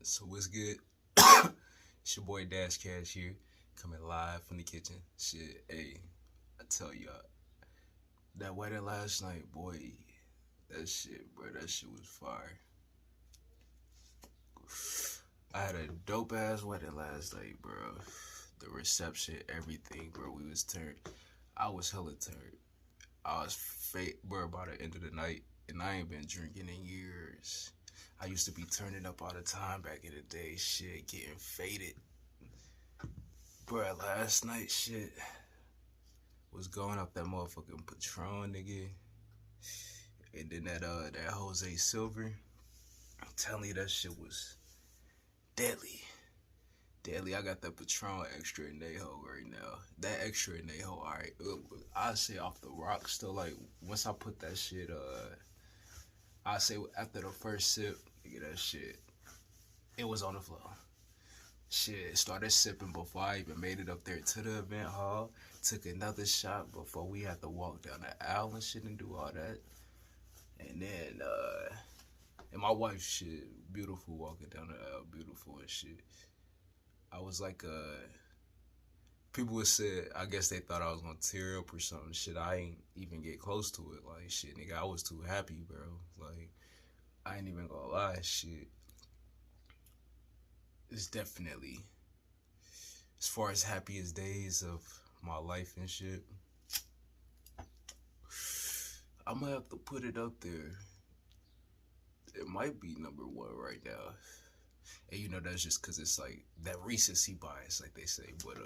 So what's good? It's your boy Dash Cash here, coming live from the kitchen. Shit, hey, I tell y'all, that wedding last night, boy, that shit, bro, that shit was fire. I had a dope ass wedding last night, bro. The reception, everything, bro. We was turned. I was hella turned. I was fake, bro, by the end of the night, and I ain't been drinking in years. I used to be turning up all the time back in the day, shit, getting faded. Bro, last night, shit, was going up that motherfucking Patron, nigga. And then that Jose Silver, I'm telling you, that shit was deadly. Deadly, I got that Patron extra in Neho right now. That extra in Neho, alright. I say off the rocks, still, like, once I put that shit, I say after the first sip, nigga, that shit, it was on the floor. Shit, started sipping before I even made it up there to the event hall. Took another shot before we had to walk down the aisle and shit and do all that. And then, and my wife, shit, beautiful walking down the aisle, beautiful and shit. I was like, people would say, I guess they thought I was gonna tear up or something. Shit, I ain't even get close to it. Like, shit, nigga, I was too happy, bro. Like, I ain't even gonna lie, shit. It's definitely, as far as happiest days of my life and shit, I'm gonna have to put it up there. It might be number one right now. And you know, that's just cause it's like that recency bias, like they say, but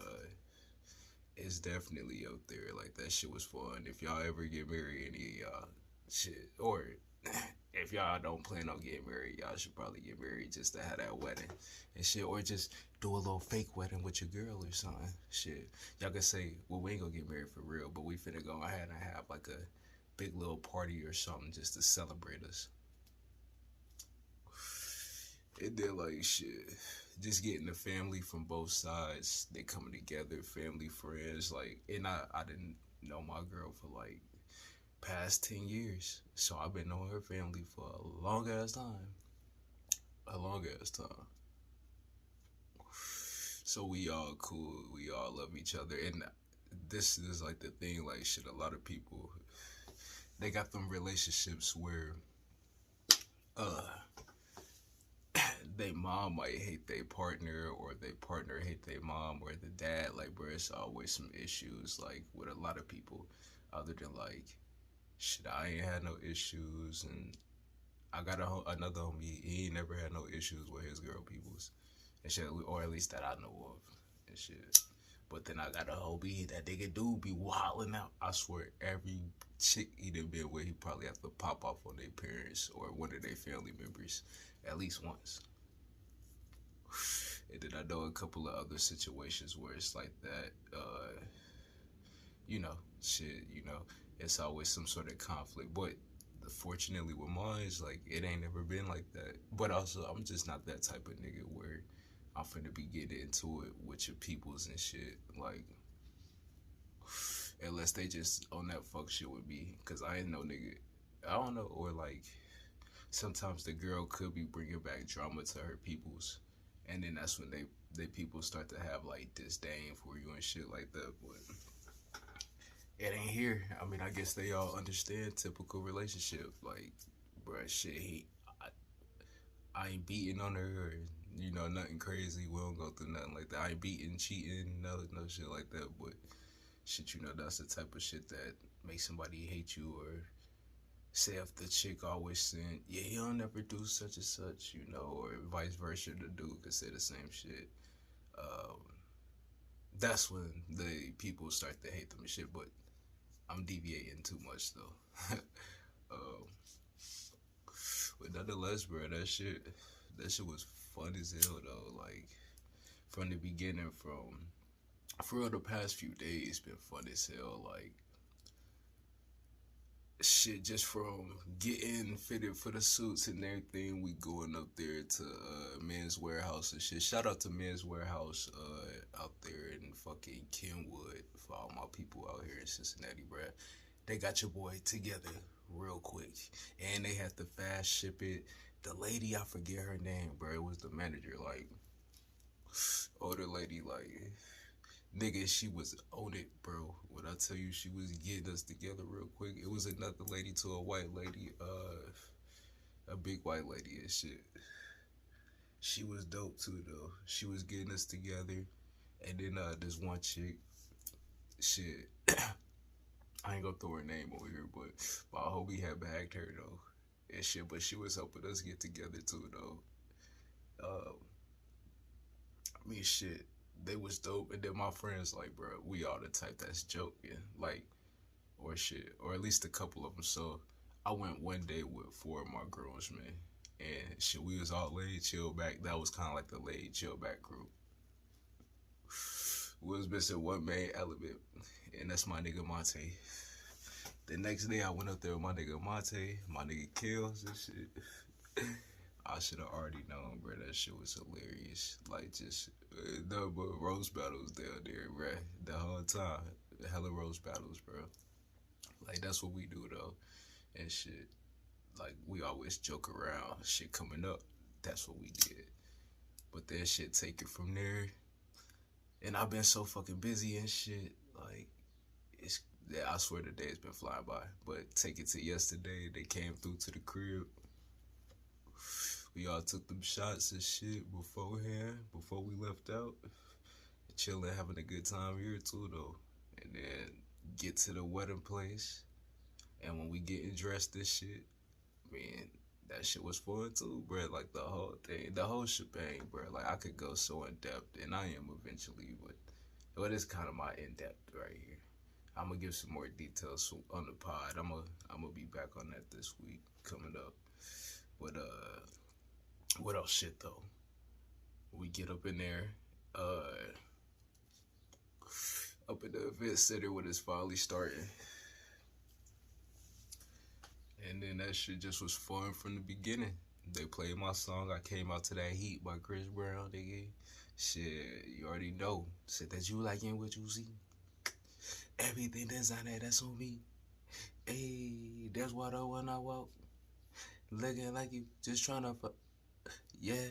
it's definitely up there. Like that shit was fun. If y'all ever get married, any of y'all, shit, or if y'all don't plan on getting married, y'all should probably get married just to have that wedding and shit, or just do a little fake wedding with your girl or something. Shit, y'all can say, well, we ain't gonna get married for real, but we finna go ahead and have like a big little party or something just to celebrate us. And then like shit, just getting the family from both sides, they coming together, family, friends, like, and I didn't know my girl for like past 10 years. So I've been knowing her family for a long ass time. A long ass time. So we all cool. We all love each other. And this is like the thing, like shit, a lot of people, they got them relationships where uh they mom might hate their partner or their partner hate their mom or the dad, like bro, it's always some issues like with a lot of people other than like shit, I ain't had no issues, and I got another homie. He ain't never had no issues with his girl peoples, and shit, or at least that I know of, and shit. But then I got a homie that nigga do be wilding out. I swear, every chick he done been with, he probably have to pop off on their parents or one of their family members at least once. And then I know a couple of other situations where it's like that. You know, shit. You know, it's always some sort of conflict, but fortunately with mine, it's like it ain't never been like that. But also, I'm just not that type of nigga where I'm finna be getting into it with your peoples and shit. Like, unless they just on that fuck shit with me, cause I ain't no nigga. I don't know, or like sometimes the girl could be bringing back drama to her peoples, and then that's when they people start to have like disdain for you and shit like that. But it ain't here. I mean, I guess they all understand typical relationship. Like, bruh, shit, I ain't beating on her or, you know, nothing crazy. We don't go through nothing like that. I ain't beating, cheating, no shit like that. But shit, you know, that's the type of shit that makes somebody hate you, or say if the chick always saying, yeah, he don't never do such and such, you know, or vice versa, the dude could say the same shit. Um, that's when the people start to hate them and shit. But I'm deviating too much though. um, but nonetheless, bro, that shit was fun as hell though. Like from the beginning, from for real, the past few days been fun as hell. Like shit, just from getting fitted for the suits and everything, we going up there to Men's Warehouse and shit. Shout out to Men's Warehouse out there in fucking Kenwood for all my people out here in Cincinnati, bruh. They got your boy together real quick, and they have to fast ship it. The lady, I forget her name, bro. It was the manager, like older lady, like nigga, she was on it, bro. When I tell you she was getting us together real quick, it was another lady to a white lady, a big white lady and shit. She was dope too, though. She was getting us together, and then this one chick, shit. I ain't gonna throw her name over here, but my homie had bagged her though, and shit. But she was helping us get together too, though. Um, I mean, shit, they was dope. And then my friends, like, bro, we all the type that's joking, like, or shit, or at least a couple of them. So I went one day with four of my girls, man, and shit, we was all laid, chill back. That was kind of like the laid, chill back group. We was missing one main element, and that's my nigga Monte. The next day, I went up there with my nigga Monte, my nigga Kills and shit. I should have already known, bro. That shit was hilarious. Like, just no but roast battles down there, bro. The whole time. Hella roast battles, bro. Like, that's what we do, though. And shit. Like, we always joke around. Shit coming up. That's what we did. But then shit, take it from there. And I've been so fucking busy and shit. Like, it's, yeah, I swear the day's been flying by. But take it to yesterday. They came through to the crib. We all took them shots and shit beforehand, before we left out. Chilling, having a good time here too, though. And then get to the wedding place. And when we getting dressed and shit, man, that shit was fun too, bro. Like the whole thing, the whole shebang, bro. Like I could go so in depth, and I am eventually, but it's kind of my in depth right here. I'm gonna give some more details on the pod. I'm gonna be back on that this week coming up. But what else shit though? We get up in there, up in the event center when it's finally starting. And then that shit just was fun from the beginning. They played my song, I Came Out to That Heat by Chris Brown, nigga. Shit, you already know. Said that you like in what you see. Everything that's on there, that's on me. Hey, that's what I when I walk. Looking like you just trying to fuck. Yeah.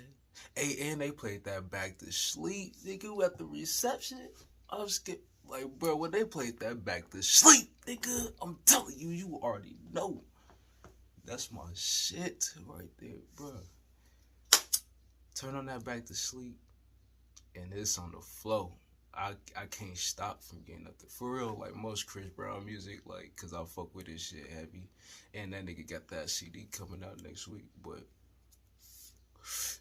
Hey, and they played that Back to Sleep, nigga, at the reception. I was scared. Like, bro, when they played that Back to Sleep, nigga, I'm telling you, you already know. That's my shit right there, bro. Turn on that Back to Sleep, and it's on the flow. I can't stop from getting up there. For real, like most Chris Brown music, like, cause I fuck with this shit heavy. And that nigga got that CD coming out next week. But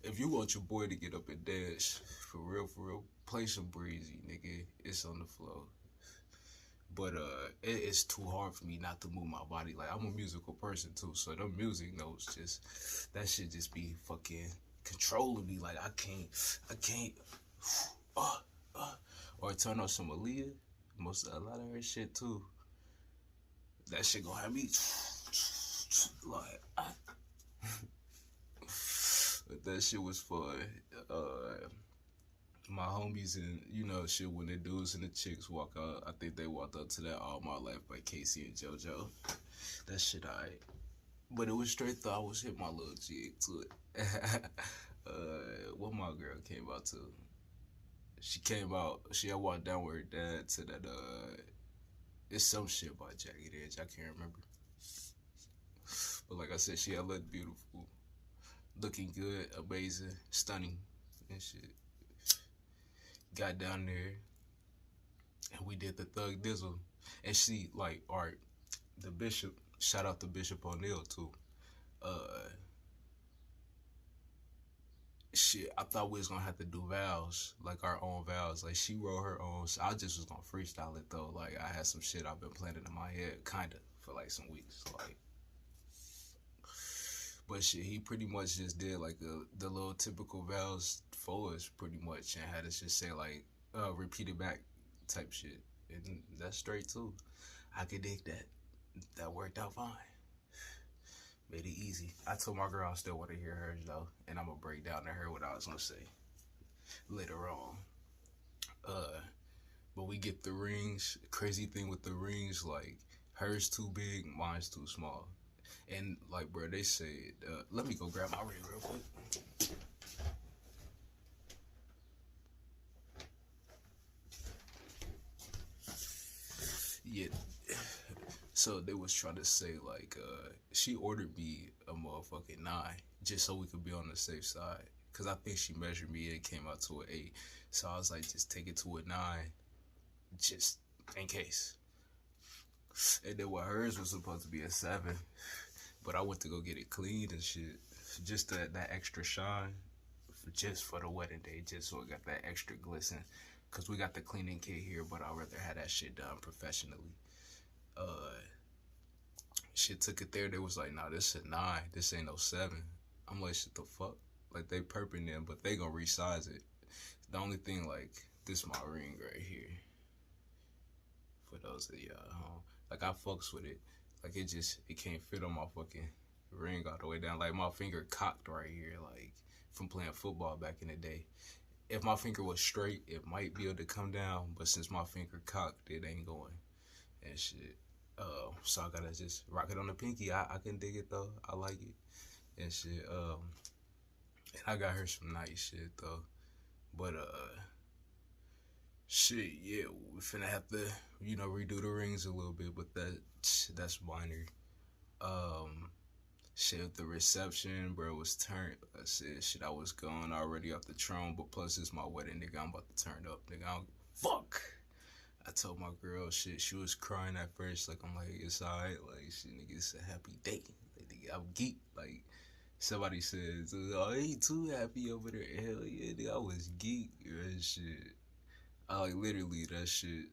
if you want your boy to get up and dance, for real, play some Breezy, nigga. It's on the flow. But it's too hard for me not to move my body. Like, I'm a musical person too, so the music notes just, that shit just be fucking controlling me. Like, I can't, or turn on some Aaliyah. A lot of her shit too. That shit gonna have me like. But that shit was fun. My homies and shit, when the dudes and the chicks walk out, I think they walked up to that All My Life by Casey and JoJo. That shit alright. But it was straight though. I was hit my little jig to it. What my girl came out to? She had walked down with her dad to that, it's some shit by Jagged Edge, I can't remember. But like I said, she had looked beautiful, looking good, amazing, stunning, and shit. Got down there, and we did the Thug Dizzle. And she, like, art, the Bishop, shout out to Bishop O'Neal, too. Shit, I thought we was gonna have to do vows, like our own vows. Like, she wrote her own, so I just was gonna freestyle it though. Like, I had some shit I've been planning in my head, kinda, for like some weeks. Like, but shit, he pretty much just did like the little typical vows for us, pretty much, and had us just say like, repeat it back type shit. And that's straight too. I could dig that. That worked out fine. Made it easy. I told my girl I still want to hear hers though, and I'm gonna break down to her what I was gonna say later on. But we get the rings. Crazy thing with the rings, like hers too big, mine's too small. And like, bro, they said, let me go grab my ring real quick. Yeah. So they was trying to say like, she ordered me a motherfucking 9 just so we could be on the safe side. Cause I think she measured me and it came out to an 8. So I was like, just take it to a 9, just in case. And then what hers was supposed to be a 7, but I went to go get it cleaned and shit, just that extra shine, just for the wedding day, just so it got that extra glisten. Cause we got the cleaning kit here, but I'd rather have that shit done professionally. Shit took it there. They was like, nah, this is a 9. This ain't no 7. I'm like, shit the fuck? Like, they perping them, but they gonna resize it. The only thing, like, this my ring right here. For those of y'all at home. Like, I fucks with it. Like, it can't fit on my fucking ring all the way down. Like, my finger cocked right here, like, from playing football back in the day. If my finger was straight, it might be able to come down, but since my finger cocked, it ain't going. And shit. So I gotta just rock it on the pinky. I can dig it though. I like it and shit. And I got her some nice shit though. But shit, yeah, we finna have to, redo the rings a little bit, but that's minor. Shit, the reception, bro, was turned. I said, shit, I was gone already off the throne, but plus it's my wedding, nigga. I'm about to turn up, nigga. Fuck. I told my girl, shit, she was crying at first, like, I'm like, it's alright, like, shit, nigga, it's a happy day, like, nigga, I'm geek, like, somebody says, oh, he too happy over there, hell yeah, nigga, I was geek, and shit, I, like, literally, that shit,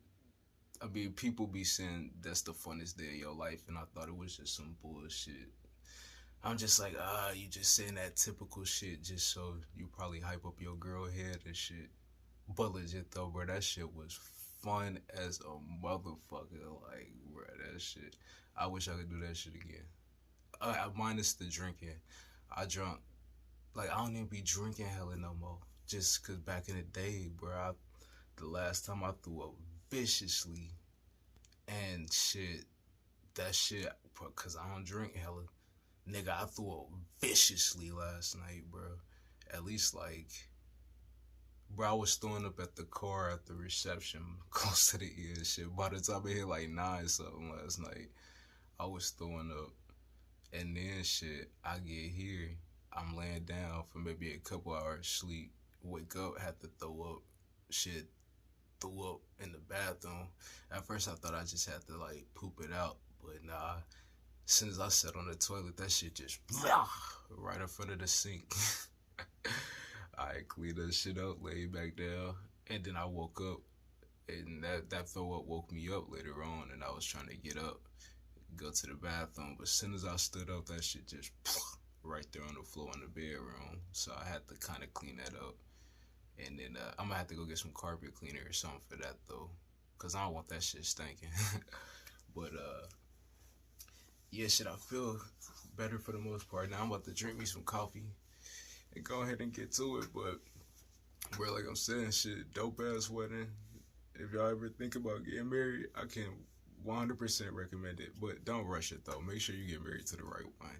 I mean, people be saying that's the funnest day of your life, and I thought it was just some bullshit. I'm just like, you just saying that typical shit just so you probably hype up your girl head and shit, but legit, though, bro, that shit was fun as a motherfucker, like, bro, that shit. I wish I could do that shit again. Minus the drinking. I drunk, like, I don't even be drinking hella no more. Just cause back in the day, bro, the last time I threw up viciously and shit, that shit, cause I don't drink hella. Nigga, I threw up viciously last night, bro. At least, like, bro, I was throwing up at the car at the reception, close to the ear and shit. By the time I hit like 9 something last night, I was throwing up. And then shit, I get here, I'm laying down for maybe a couple hours sleep. Wake up, had to throw up. Shit, threw up in the bathroom. At first I thought I just had to like poop it out, but nah. As soon as I sat on the toilet, that shit just right in front of the sink. I cleaned that shit up, laid back down, and then I woke up, and that throw up woke me up later on, and I was trying to get up, go to the bathroom, but as soon as I stood up, that shit just right there on the floor in the bedroom, so I had to kind of clean that up, and then I'm gonna have to go get some carpet cleaner or something for that, though, because I don't want that shit stinking. But, yeah, shit, I feel better for the most part. Now I'm about to drink me some coffee and go ahead and get to it. But, bro, like I'm saying, shit, dope ass wedding. If y'all ever think about getting married, I can 100% recommend it. But don't rush it though. Make sure you get married to the right one.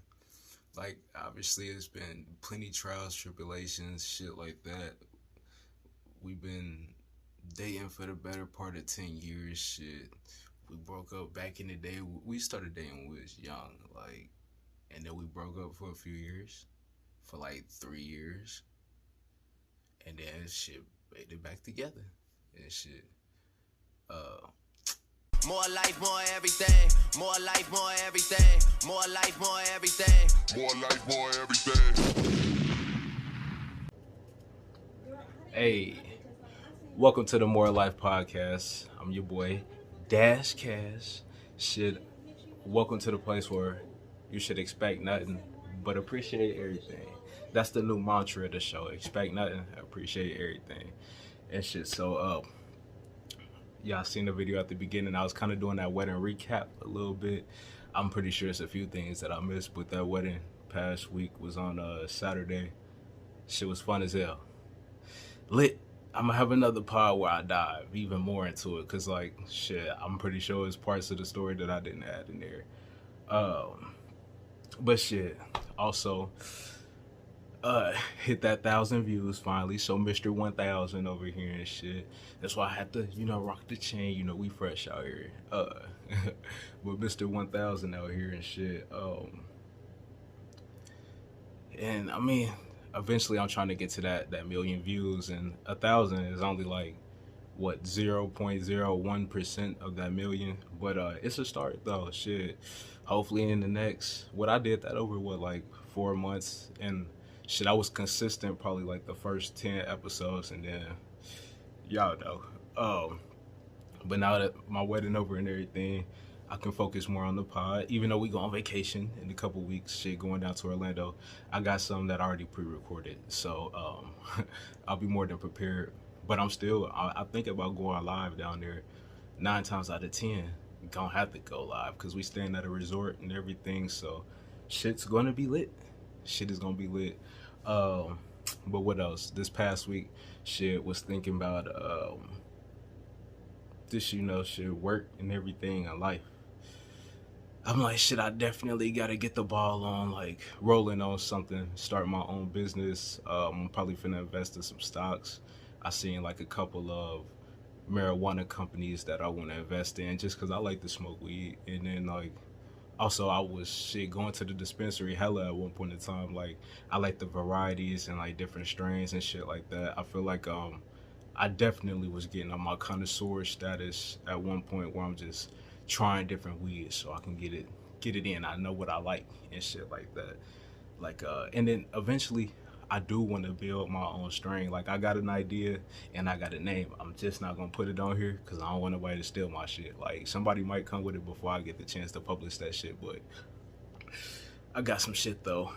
Like, obviously, it's been plenty trials, tribulations, shit like that. We've been dating for the better part of 10 years, shit. We broke up back in the day. We started dating when we was young, like, and then we broke up for a few years, for like 3 years, and then shit made it back together, and shit. More life, more everything. More life, more everything. More life, more everything. More life, more everything. Hey, welcome to the More Life Podcast. I'm your boy, Dash Cash. Shit, welcome to the place where you should expect nothing but appreciate everything. That's the new mantra of the show. Expect nothing, appreciate everything. And shit, so, y'all seen the video at the beginning. I was kind of doing that wedding recap a little bit. I'm pretty sure it's a few things that I missed, but that wedding past week was on Saturday. Shit was fun as hell. Lit. I'm gonna have another pod where I dive even more into it, cause like shit, I'm pretty sure it's parts of the story that I didn't add in there. But shit, also hit that 1,000 views finally. So Mr. 1000 over here and shit. That's why I had to, rock the chain. We fresh out here. With Mr. 1000 out here and shit. And I mean, eventually I'm trying to get to that million views, and 1,000 is only like what 0.01% of that million. But it's a start though. Shit. Hopefully in the next, what I did that over like 4 months, and shit, I was consistent probably like the first 10 episodes, and then y'all know. But now that my wedding over and everything, I can focus more on the pod. Even though we go on vacation in a couple weeks, shit, going down to Orlando, I got some that I already pre-recorded, so I'll be more than prepared. But I'm still, I think about going live down there. 9 times out of 10, gonna have to go live because we staying at a resort and everything. So shit's gonna be lit. Shit is gonna be lit. But what else? This past week, shit, was thinking about this, shit, work and everything in life. I'm like, shit, I definitely gotta get the ball on, like, rolling on something, start my own business. I'm probably finna invest in some stocks. I seen like a couple of marijuana companies that I want to invest in just because I like to smoke weed. And then like also I was going to the dispensary hella at one point in time. Like I like the varieties and like different strains and shit like that. I feel like I definitely was getting on my connoisseur status at one point where I'm just trying different weeds so I can get it in. I know what I like and shit like that. Like and then eventually I do want to build my own strain. Like I got an idea and I got a name. I'm just not gonna put it on here because I don't want nobody to steal my shit. Like somebody might come with it before I get the chance to publish that shit. But I got some shit though.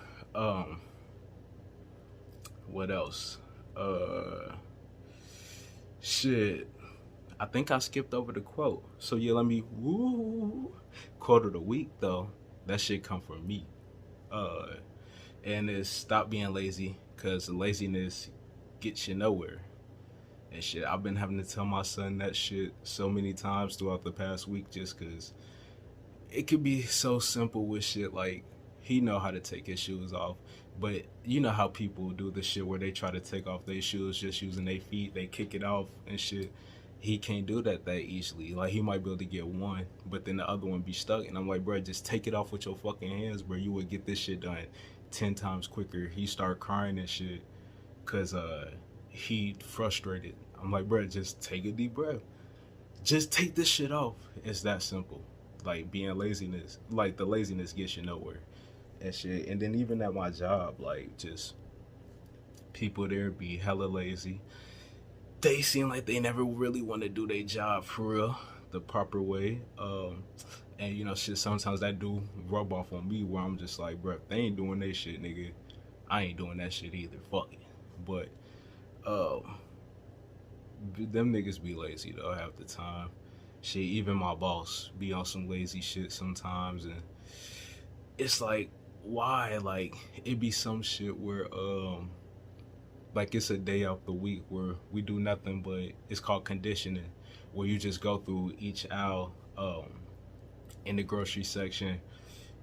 What else? Shit. I think I skipped over the quote. So yeah, let me quote of the week though. That shit come from me. And it's stop being lazy, because laziness gets you nowhere. And shit, I've been having to tell my son that shit so many times throughout the past week just because it could be so simple with shit. Like, he know how to take his shoes off, but you know how people do the shit where they try to take off their shoes just using their feet, they kick it off and shit. He can't do that easily. Like, he might be able to get one, but then the other one be stuck. And I'm like, bro, just take it off with your fucking hands, bro. You would get this shit done 10 times quicker. He started crying and shit because he frustrated. I'm like, bro, just take a deep breath. Just take this shit off. It's that simple. Like, being laziness, like the laziness gets you nowhere and shit. And then even at my job, like, just people there be hella lazy. They seem like they never really want to do their job for real, the proper way. And shit, sometimes that do rub off on me where I'm just like, bro, if they ain't doing that shit, nigga, I ain't doing that shit either. Fuck it. But them niggas be lazy though half the time. Shit, even my boss be on some lazy shit sometimes, and it's like, why? Like, it be some shit where like it's a day out the week where we do nothing but it's called conditioning, where you just go through each aisle in the grocery section,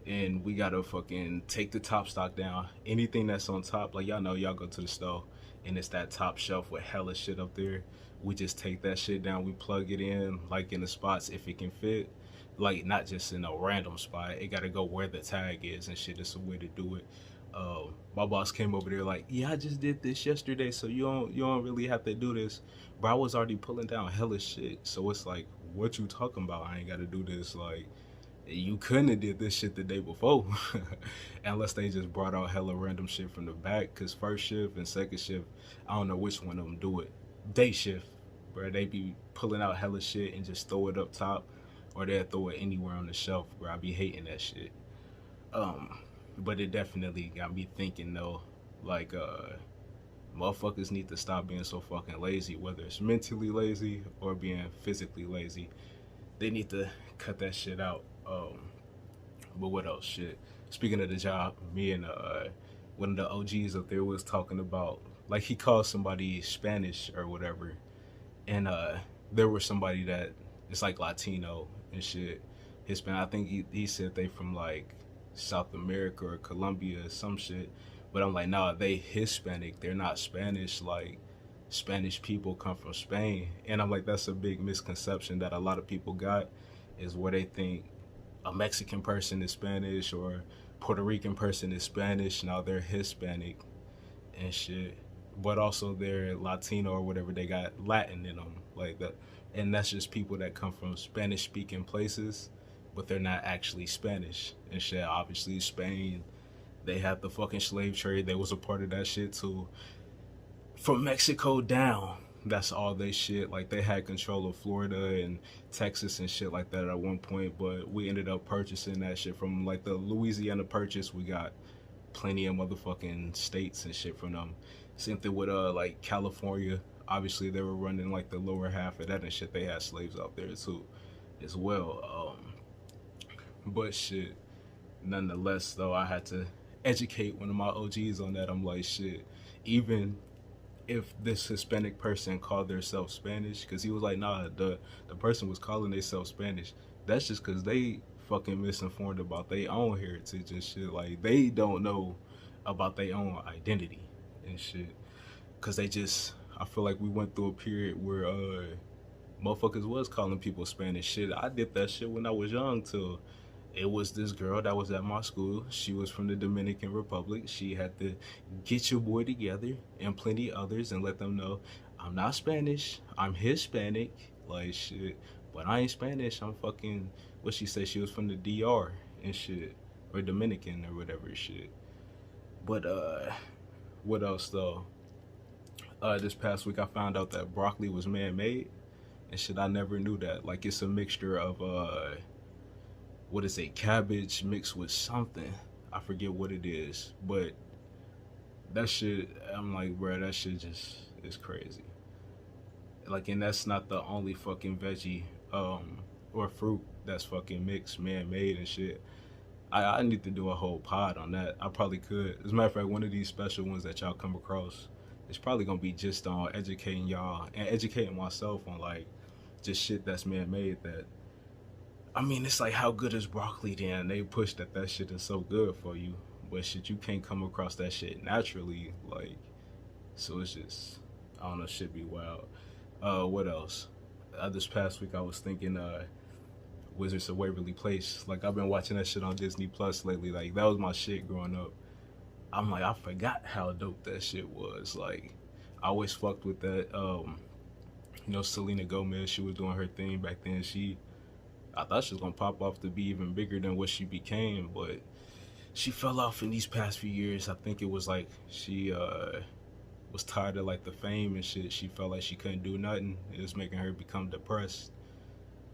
and we gotta fucking take the top stock down. Anything that's on top, like y'all know, y'all go to the store and it's that top shelf with hella shit up there. We just take that shit down, we plug it in like in the spots if it can fit, like not just in a random spot. It gotta go where the tag is and shit. It's a way to do it. My boss came over there like, yeah, I just did this yesterday, so you don't really have to do this. But I was already pulling down hella shit, so it's like, what you talking about? I ain't gotta do this. Like, you couldn't have did this shit the day before. Unless they just brought out hella random shit from the back, because first shift and second shift, I don't know which one of them do it. Day shift, bro, they be pulling out hella shit and just throw it up top, or they'll throw it anywhere on the shelf, bro. I be hating that shit. But it definitely got me thinking though, like, motherfuckers need to stop being so fucking lazy, whether it's mentally lazy or being physically lazy. They need to cut that shit out. But what else? Shit. Speaking of the job, me and one of the OGs up there was talking about, like, he called somebody Spanish or whatever, and there was somebody that is like Latino and shit, Hispanic. I think he said they from like South America or Colombia or some shit. But I'm like, nah, they Hispanic. They're not Spanish. Like, Spanish people come from Spain. And I'm like, that's a big misconception that a lot of people got, is where they think a Mexican person is Spanish or Puerto Rican person is Spanish. Now they're Hispanic and shit. But also they're Latino or whatever. They got Latin in them. Like that. And that's just people that come from Spanish speaking places, but they're not actually Spanish and shit. Obviously, Spain, they had the fucking slave trade. They was a part of that shit too. From Mexico down, that's all they shit. Like, they had control of Florida and Texas and shit like that at one point, but we ended up purchasing that shit from, like, the Louisiana Purchase. We got plenty of motherfucking states and shit from them. Same thing with, like, California. Obviously, they were running, like, the lower half of that and shit. They had slaves out there, too, as well. But shit, nonetheless, though, I had to educate one of my OGs on that. I'm like, shit, even if this Hispanic person called themselves Spanish, because he was like, nah, the person was calling themselves Spanish, that's just because they fucking misinformed about their own heritage and shit. Like, they don't know about their own identity and shit, because they just, I feel like we went through a period where motherfuckers was calling people Spanish. Shit, I did that shit when I was young too. It was this girl that was at my school. She was from the Dominican Republic. She had to get your boy together and plenty others and let them know, I'm not Spanish, I'm Hispanic. Like, shit, but I ain't Spanish. I'm fucking, what she said, she was from the DR and shit, or Dominican or whatever shit. But what else though? This past week I found out that broccoli was man-made and shit. I never knew that. Like, it's a mixture of what is it, cabbage mixed with something. I forget what it is, but that shit, I'm like, bro, that shit just is crazy. Like, and that's not the only fucking veggie or fruit that's fucking mixed, man-made and shit. I need to do a whole pod on that. I probably could. As a matter of fact, one of these special ones that y'all come across, it's probably gonna be just on educating y'all and educating myself on, like, just shit that's man-made. That, I mean, it's like, how good is broccoli then? They push that shit is so good for you, but shit, you can't come across that shit naturally. Like, so it's just, I don't know, shit be wild. What else? This past week I was thinking Wizards of Waverly Place. Like, I've been watching that shit on Disney Plus lately. Like, that was my shit growing up. I'm like, I forgot how dope that shit was. Like, I always fucked with that. You know, Selena Gomez, she was doing her thing back then. I thought she was gonna pop off to be even bigger than what she became, but she fell off in these past few years. I think it was like she was tired of, like, the fame and shit. She felt like she couldn't do nothing. It was making her become depressed.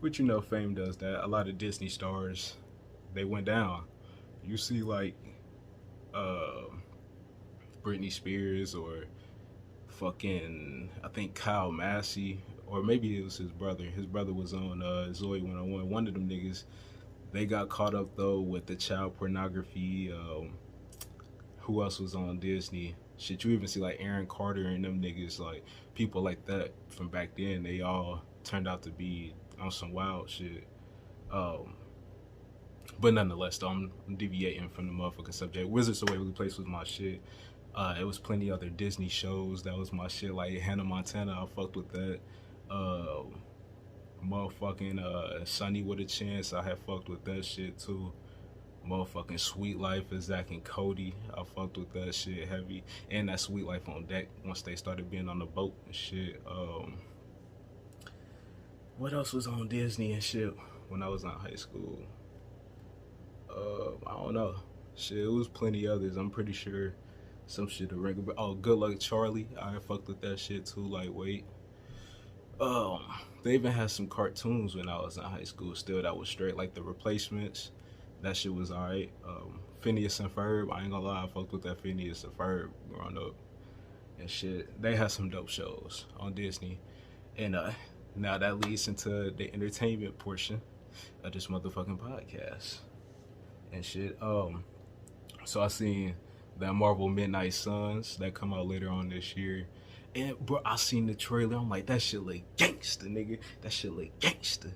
Which, you know, fame does that. A lot of Disney stars, they went down. You see, like, Britney Spears or fucking, I think Kyle Massey, or maybe it was his brother. His brother was on Zoey 101. One of them niggas, they got caught up though with the child pornography. Who else was on Disney? Shit, you even see like Aaron Carter and them niggas, like people like that from back then. They all turned out to be on some wild shit. But nonetheless, though, I'm deviating from the motherfucking subject. Wizards of Waverly Place was my shit. It was plenty other Disney shows that was my shit, like Hannah Montana. I fucked with that. Motherfucking Sunny with a Chance, I had fucked with that shit too. Motherfucking Sweet Life of Zach and Cody, I fucked with that shit heavy. And that Sweet Life on Deck once they started being on the boat and shit. What else was on Disney and shit when I was in high school? I don't know. Shit, it was plenty others. I'm pretty sure some shit to ring about. Oh, Good Luck Charlie, I fucked with that shit too. Lightweight. They even had some cartoons when I was in high school still that was straight, like The Replacements. That shit was alright. Phineas and Ferb, I ain't gonna lie, I fucked with that Phineas and Ferb growing up and shit. They had some dope shows on Disney. And now that leads into the entertainment portion of this motherfucking podcast and shit. So I seen that Marvel Midnight Suns that come out later on this year. And bro, I seen the trailer. I'm like, that shit look gangster, nigga. That shit look gangster.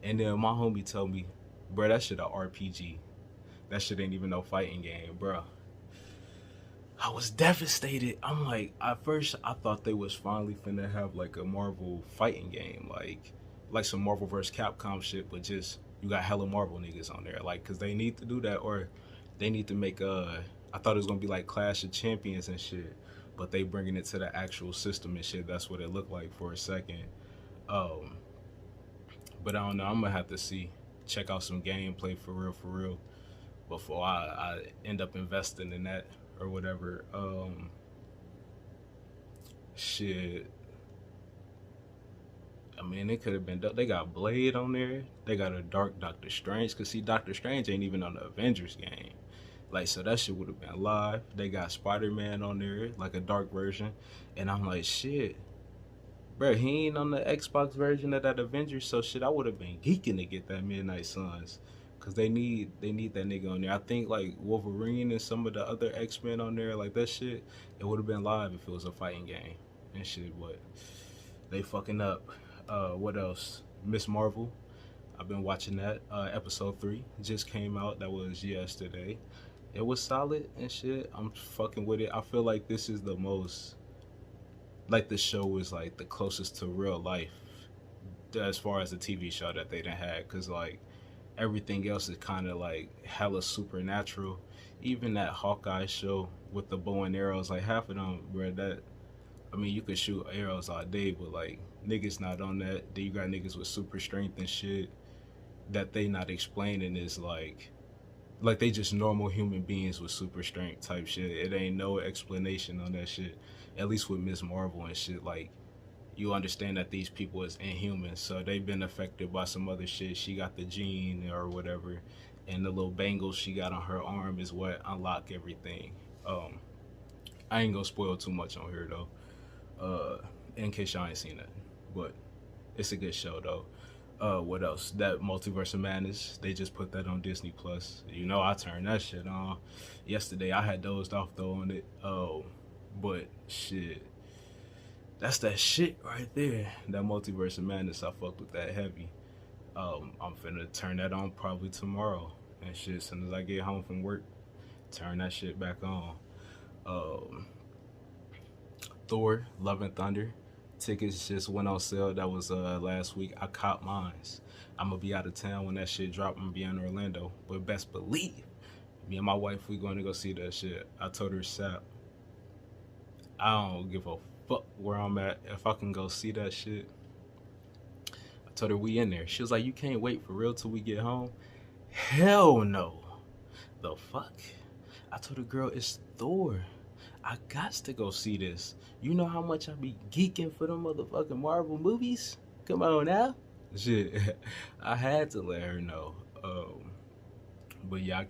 And then my homie told me, bro, that shit a RPG. That shit ain't even no fighting game, bro. I was devastated. I'm like, at first I thought they was finally finna have like a Marvel fighting game, like some Marvel vs. Capcom shit, but just you got hella Marvel niggas on there, like, cause they need to do that, or they need to make I thought it was gonna be like Clash of Champions and shit, but they bringing it to the actual system and shit. That's what it looked like for a second. Um, but I don't know. I'm gonna have to check out some gameplay for real, before I end up investing in that or whatever. Shit. I mean, it could have been. They got Blade on there. They got a Dark Doctor Strange. Cause see, Doctor Strange ain't even on the Avengers game. Like, so that shit would have been live. They got Spider-Man on there, like a dark version. And I'm like, shit. Bro, he ain't on the Xbox version of that Avengers, so shit, I would have been geeking to get that Midnight Suns. Cause they need that nigga on there. I think like Wolverine and some of the other X-Men on there, like that shit, it would have been live if it was a fighting game and shit. But they fucking up. What else? Miss Marvel. I've been watching that. Episode 3 just came out. That was yesterday. It was solid and shit. I'm fucking with it. I feel like this is the most, like, the show is like the closest to real life as far as the TV show that they done had. Cause like everything else is kind of like hella supernatural. Even that Hawkeye show with the bow and arrows, like half of them, bro, that, I mean, you could shoot arrows all day, but like niggas not on that. Then you got niggas with super strength and shit that they not explaining is like they just normal human beings with super strength type shit. It ain't no explanation on that shit. At least with Miss Marvel and shit, like, you understand that these people is inhuman, so they've been affected by some other shit. She got the gene or whatever, and the little bangles she got on her arm is what unlock everything. I ain't gonna spoil too much on here though, in case y'all ain't seen that. But it's a good show though. What else? That Multiverse of Madness, they just put that on Disney Plus. You know, I turned that shit on yesterday. I had dozed off though on it. But shit, that's that shit right there. That Multiverse of Madness, I fucked with that heavy. I'm finna turn that on probably tomorrow and shit. As soon as I get home from work, turn that shit back on. Thor: Love and Thunder. Tickets just went on sale. That was last week. I caught mines. I'm gonna be out of town when that shit drop. I'm gonna be in Orlando. But best believe, me and my wife, we going to go see that shit. I told her, Sap, I don't give a fuck where I'm at. If I can go see that shit, I told her we in there. She was like, you can't wait for real till we get home? Hell no. The fuck? I told the girl, it's Thor. I got to go see this. You know how much I be geeking for them motherfucking Marvel movies? Come on now. Shit. I had to let her know. But yeah, I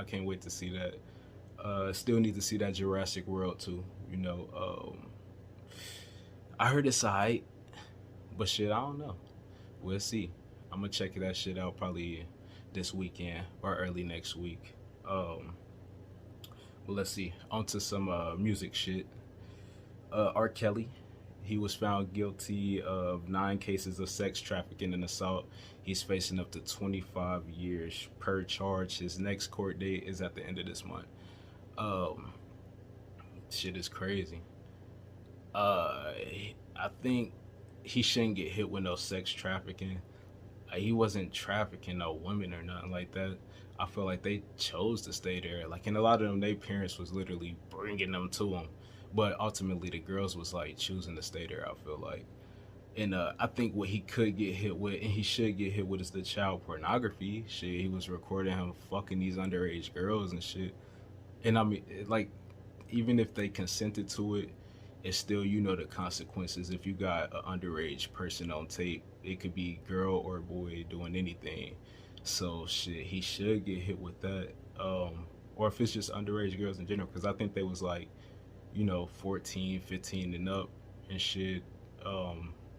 can't wait to see that. Still need to see that Jurassic World too. You know, I heard it's alright, but shit, I don't know. We'll see. I'm gonna check that shit out probably this weekend or early next week. Well, let's see. On to some music shit. R. Kelly, he was found guilty of 9 cases of sex trafficking and assault. He's facing up to 25 years per charge. His next court date is at the end of this month. Shit is crazy. I think he shouldn't get hit with no sex trafficking. He wasn't trafficking no women or nothing like that. I feel like they chose to stay there. Like, and a lot of them, their parents was literally bringing them to them. But ultimately, the girls was like choosing to stay there, I feel like. And I think what he could get hit with, and he should get hit with, is the child pornography shit. He was recording him fucking these underage girls and shit. And I mean, like, even if they consented to it, it's still, you know, the consequences. If you got an underage person on tape, it could be girl or boy doing anything. So shit, he should get hit with that. Or if it's just underage girls in general, because I think they was like, you know, 14, 15 and up and shit.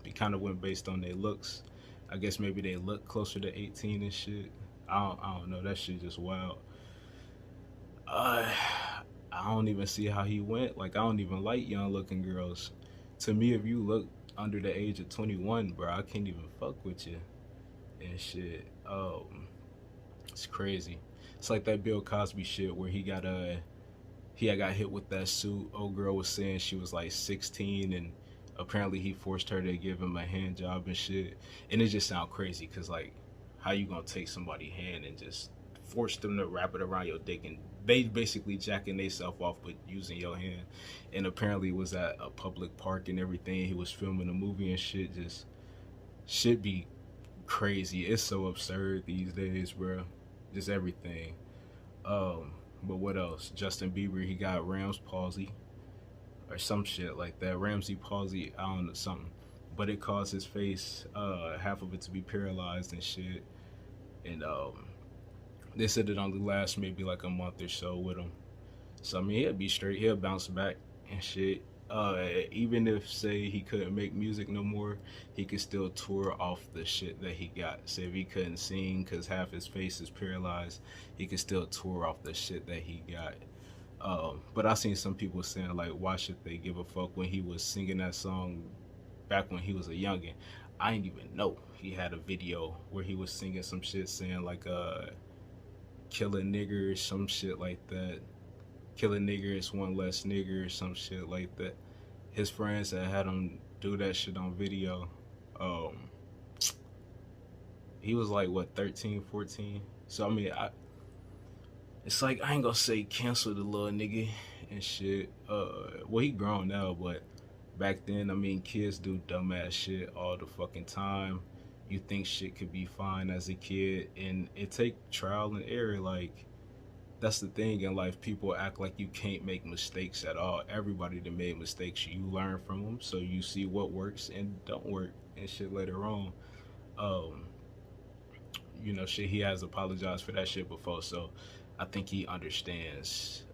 It kind of went based on their looks. I guess maybe they look closer to 18 and shit. I don't know. That shit just wild. I don't even see how he went. Like, I don't even like young looking girls. To me, if you look under the age of 21, bro, I can't even fuck with you and shit. It's crazy. It's like that Bill Cosby shit where he got hit with that suit. Old girl was saying she was like 16 and apparently he forced her to give him a hand job and shit. And it just sound crazy because like how you gonna take somebody's hand and just force them to wrap it around your dick, and they basically jacking themselves off but using your hand. And apparently it was at a public park and everything. He was filming a movie and shit. Just should be crazy. It's so absurd these days, bro. Just everything. But what else? Justin Bieber, he got Rams palsy or some shit like that. Ramsey palsy, I don't know, something. But it caused his face, half of it to be paralyzed and shit. And they said it only lasts maybe like a month or so with him. So I mean, he'll be straight. He'll bounce back and shit. Even if say he couldn't make music no more, he could still tour off the shit that he got. Say if he couldn't sing because half his face is paralyzed, he could still tour off the shit that he got. But I seen some people saying like, why should they give a fuck when he was singing that song back when he was a youngin'? I didn't even know he had a video where he was singing some shit saying like kill a nigger or some shit like that. Kill a nigger is one less nigger or some shit like that. His friends that had him do that shit on video, he was like what, 13, 14? So I mean, it's like I ain't gonna say cancel the little nigga and shit. Well, he grown now, but back then, I mean, kids do dumbass shit all the fucking time. You think shit could be fine as a kid, and it take trial and error. Like, that's the thing in life. People act like you can't make mistakes at all. Everybody that made mistakes, you learn from them, so you see what works and don't work and shit later on. You know, shit, he has apologized for that shit before, so I think he understands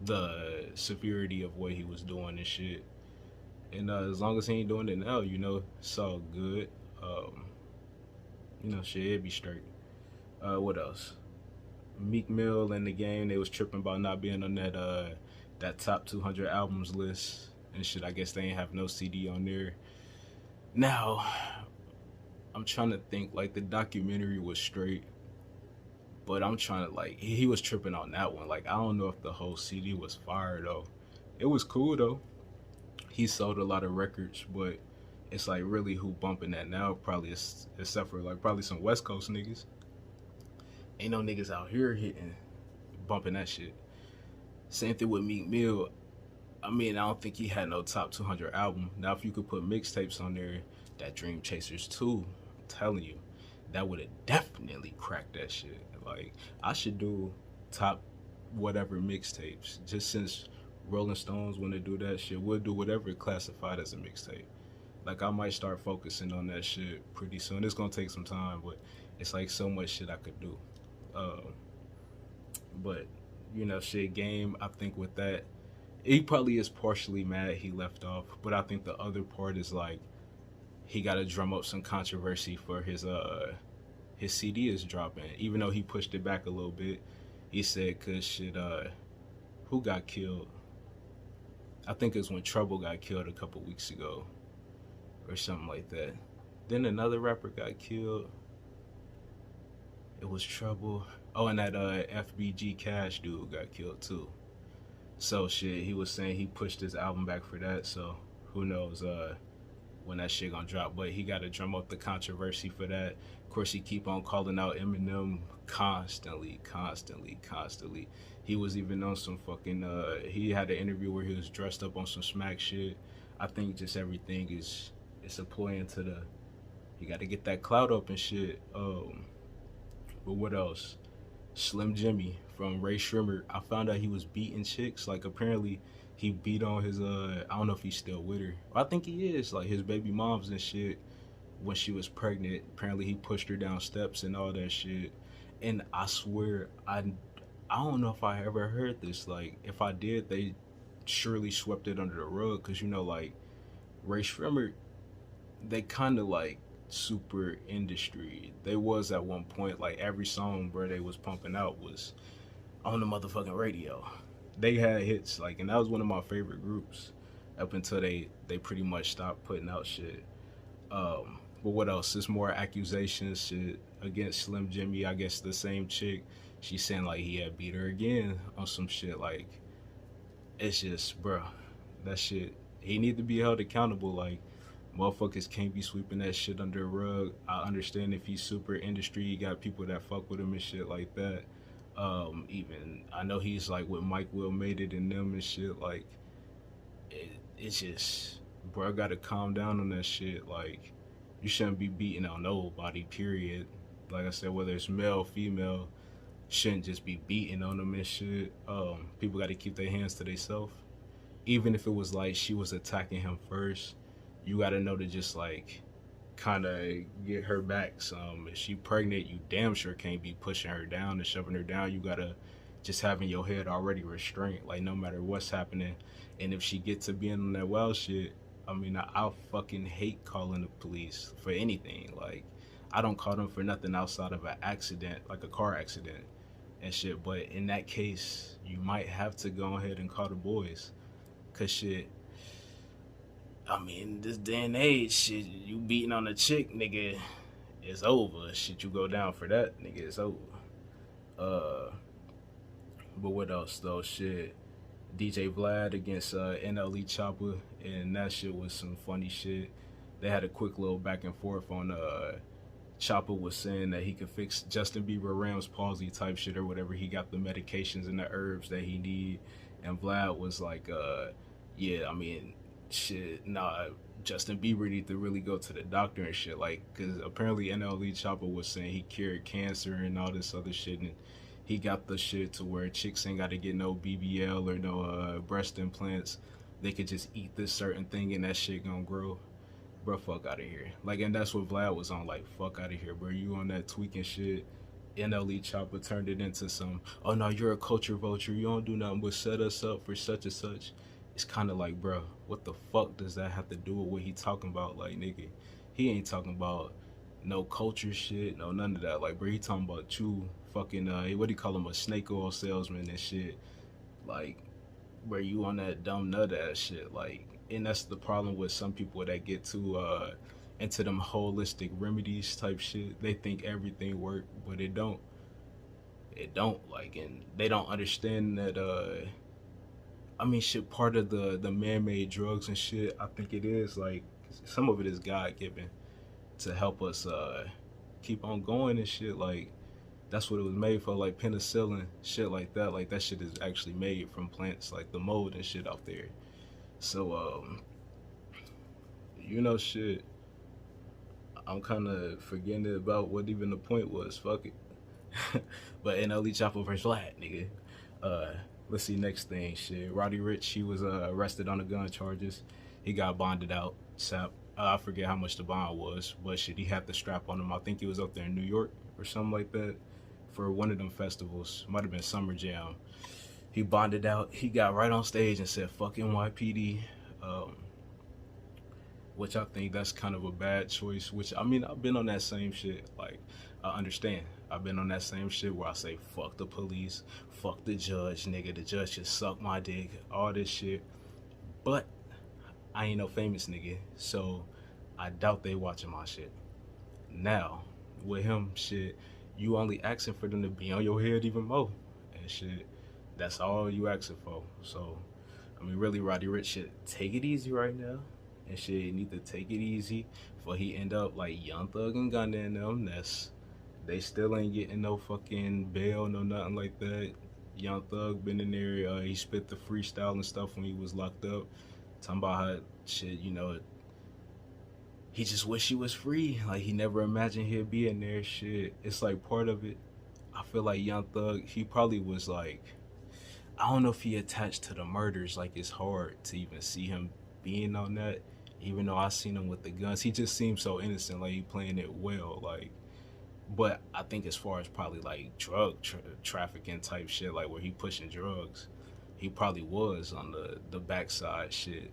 the severity of what he was doing and shit. And as long as he ain't doing it now, you know, it's all good. You know, shit, it'd be straight. What else? Meek Mill and The Game, they was tripping about not being on that top 200 albums list and shit. I guess they ain't have no CD on there. Now, I'm trying to think, like, the documentary was straight, but I'm trying to, like, he was tripping on that one. Like, I don't know if the whole CD was fire, though. It was cool, though. He sold a lot of records, but it's like, really, who bumping that now? Probably, except for, like, probably some West Coast niggas. Ain't no niggas out here bumping that shit. Same thing with Meek Mill. I mean, I don't think he had no top 200 album. Now, if you could put mixtapes on there, that Dream Chasers 2, I'm telling you, that would have definitely cracked that shit. Like, I should do top whatever mixtapes. Just since Rolling Stones, when they do that shit, we'll do whatever classified as a mixtape. Like, I might start focusing on that shit pretty soon. It's gonna take some time, but it's like so much shit I could do. But, you know, shit, Game, I think with that, he probably is partially mad he left off, but I think the other part is like, he got to drum up some controversy for his CD is dropping. Even though he pushed it back a little bit, he said, cause shit, who got killed? I think it's when Trouble got killed a couple weeks ago, or something like that. Then another rapper got killed. It was Trouble. Oh, and that FBG Cash dude got killed too. So shit, he was saying he pushed his album back for that. So who knows when that shit gonna drop? But he got to drum up the controversy for that. Of course, he keep on calling out Eminem constantly. He was even on some fucking. He had an interview where he was dressed up on some smack shit. I think just everything is a ploy into the. You got to get that clout up and shit. But what else? Slim Jimmy from Ray Shrimmer. I found out he was beating chicks. Like, apparently he beat on his I don't know if he's still with her. I think he is. Like, his baby moms and shit when she was pregnant. Apparently he pushed her down steps and all that shit. And I swear, I don't know if I ever heard this. Like, if I did, they surely swept it under the rug. Because, you know, like, Ray Shrimmer, they kind of, like, super industry. They was at one point, like, every song where they was pumping out was on the motherfucking radio. They had hits, like, and that was one of my favorite groups up until they pretty much stopped putting out shit. But what else? There's more accusations, shit. against Slim Jimmy. I guess the same chick. She's saying like he had beat her again on some shit. Like, it's just, bro, that shit. He need to be held accountable. Like, motherfuckers can't be sweeping that shit under the rug. I understand if he's super industry, you got people that fuck with him and shit like that. Even I know he's like with Mike Will Made It and them and shit. Like, it's just, bro, I gotta calm down on that shit. Like, you shouldn't be beating on nobody, period. Like I said, whether it's male, female, shouldn't just be beating on them and shit. People gotta keep their hands to themselves. Even if it was like she was attacking him first, you gotta know to just like kind of get her back some. If she pregnant, you damn sure can't be pushing her down and shoving her down. You gotta just have in your head already restraint, like no matter what's happening. And if she gets to being on that wild shit, I mean, I fucking hate calling the police for anything. Like, I don't call them for nothing outside of an accident, like a car accident and shit. But in that case, you might have to go ahead and call the boys. Cause shit, I mean, this day and age, shit, you beating on a chick, nigga, it's over. Shit, you go down for that, nigga, it's over. But what else though? Shit, DJ Vlad against NLE Chopper, and that shit was some funny shit. They had a quick little back and forth on Chopper was saying that he could fix Justin Bieber Rams palsy type shit or whatever. He got the medications and the herbs that he need, and Vlad was like, yeah, I mean, shit, nah, Justin Bieber need to really go to the doctor and shit, like, because apparently NLE Chopper was saying he cured cancer and all this other shit, and he got the shit to where chicks ain't got to get no BBL or no breast implants. They could just eat this certain thing and that shit gonna grow. Bro, fuck out of here. Like, and that's what Vlad was on, like, fuck out of here, bro. You on that tweaking shit. NLE Chopper turned it into some, oh no, you're a culture vulture. You don't do nothing but set us up for such and such. It's kind of like, bro, what the fuck does that have to do with what he talking about? Like, nigga, he ain't talking about no culture shit, no none of that. Like, bro, he talking about you fucking, what do you call him, a snake oil salesman and shit. Like, bro, you on that dumb nut ass shit. Like, and that's the problem with some people that get too into them holistic remedies type shit. They think everything work, but it don't. It don't. Like, and they don't understand that I mean, shit, part of the man-made drugs and shit, I think it is, like, some of it is God-given to help us keep on going and shit. Like, that's what it was made for, like penicillin, shit like that. Like, that shit is actually made from plants, like the mold and shit out there. So, you know, shit, I'm kind of forgetting about what even the point was. Fuck it. But NLE Chopper versus Vlad, nigga. Let's see, next thing, shit. Roddy Ricch, he was arrested on the gun charges. He got bonded out. Sap. I forget how much the bond was, but shit, he had the strap on him. I think he was up there in New York or something like that for one of them festivals. Might have been Summer Jam. He bonded out. He got right on stage and said, fuck NYPD. Which I think that's kind of a bad choice. Which, I mean, I've been on that same shit. Like, I understand. I've been on that same shit where I say, fuck the police, fuck the judge, nigga. The judge just suck my dick, all this shit. But I ain't no famous nigga, so I doubt they watching my shit. Now, with him, shit, you only asking for them to be on your head even more. And shit, that's all you asking for. So, I mean, really, Roddy Ricch should take it easy right now. And shit, you need to take it easy before he end up like Young Thug and Gunna and them. They still ain't getting no fucking bail, no nothing like that. Young Thug been in there, he spit the freestyle and stuff when he was locked up. Talking about how, shit, you know, he just wish he was free. Like, he never imagined he'd be in there, shit. It's like part of it. I feel like Young Thug, he probably was like, I don't know if he attached to the murders. Like, it's hard to even see him being on that. Even though I seen him with the guns, he just seems so innocent, like he playing it well, like. But I think as far as probably like drug trafficking type shit, like where he pushing drugs, he probably was on the backside shit,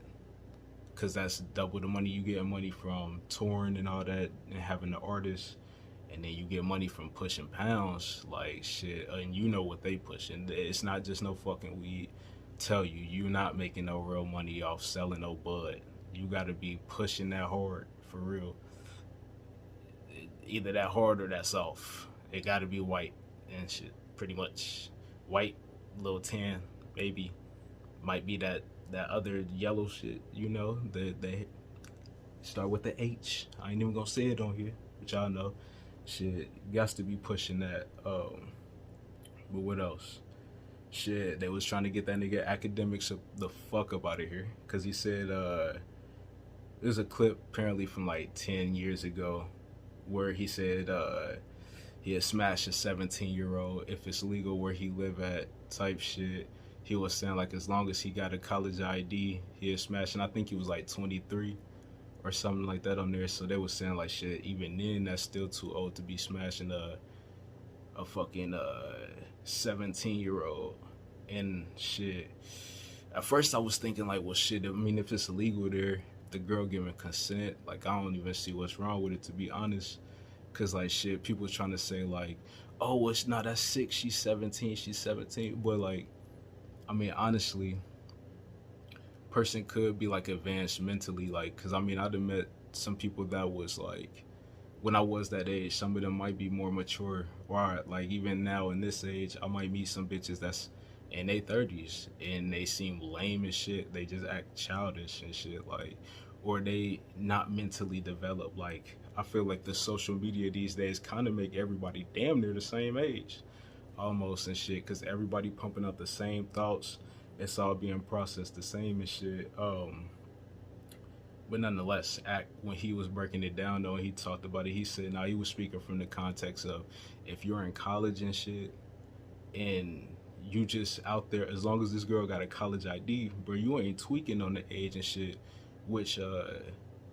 cause that's double the money you get money from touring and all that, and having the artists, and then you get money from pushing pounds, like shit, and you know what they pushing. It's not just no fucking weed. Tell you, you're not making no real money off selling no bud. You gotta be pushing that hard for real. either that hard or that soft. It gotta be white and shit. Pretty much white, little tan, maybe. Might be that other yellow shit, you know, they start with the H. I ain't even gonna say it on here, but y'all know. Shit, got to be pushing that. But what else? Shit, they was trying to get that nigga Academics the fuck up out of here, cause he said there's a clip apparently from like 10 years ago where he said he had smashed a 17-year-old if it's legal where he live at type shit. He was saying like as long as he got a college ID, he had smashed, and I think he was like 23 or something like that on there. So they was saying like shit, even then that's still too old to be smashing a fucking 17-year-old and shit. At first I was thinking like, well shit, I mean if it's illegal there, the girl giving consent, like I don't even see what's wrong with it, to be honest. Cause like shit, people trying to say like, oh well, it's not, that's sick, she's 17, but like, I mean honestly, person could be like advanced mentally, like, cause I mean I'd have met some people that was like, when I was that age, some of them might be more mature, or like even now in this age, I might meet some bitches that's in their 30s and they seem lame as shit. They just act childish and shit, like, or they not mentally developed. Like, I feel like the social media these days kind of make everybody damn near the same age, almost and shit, because everybody pumping up the same thoughts. It's all being processed the same and shit. But nonetheless, when he was breaking it down though, he talked about it. He said, now he was speaking from the context of if you're in college and shit, and you just out there, as long as this girl got a college ID, bro, you ain't tweaking on the age and shit. Which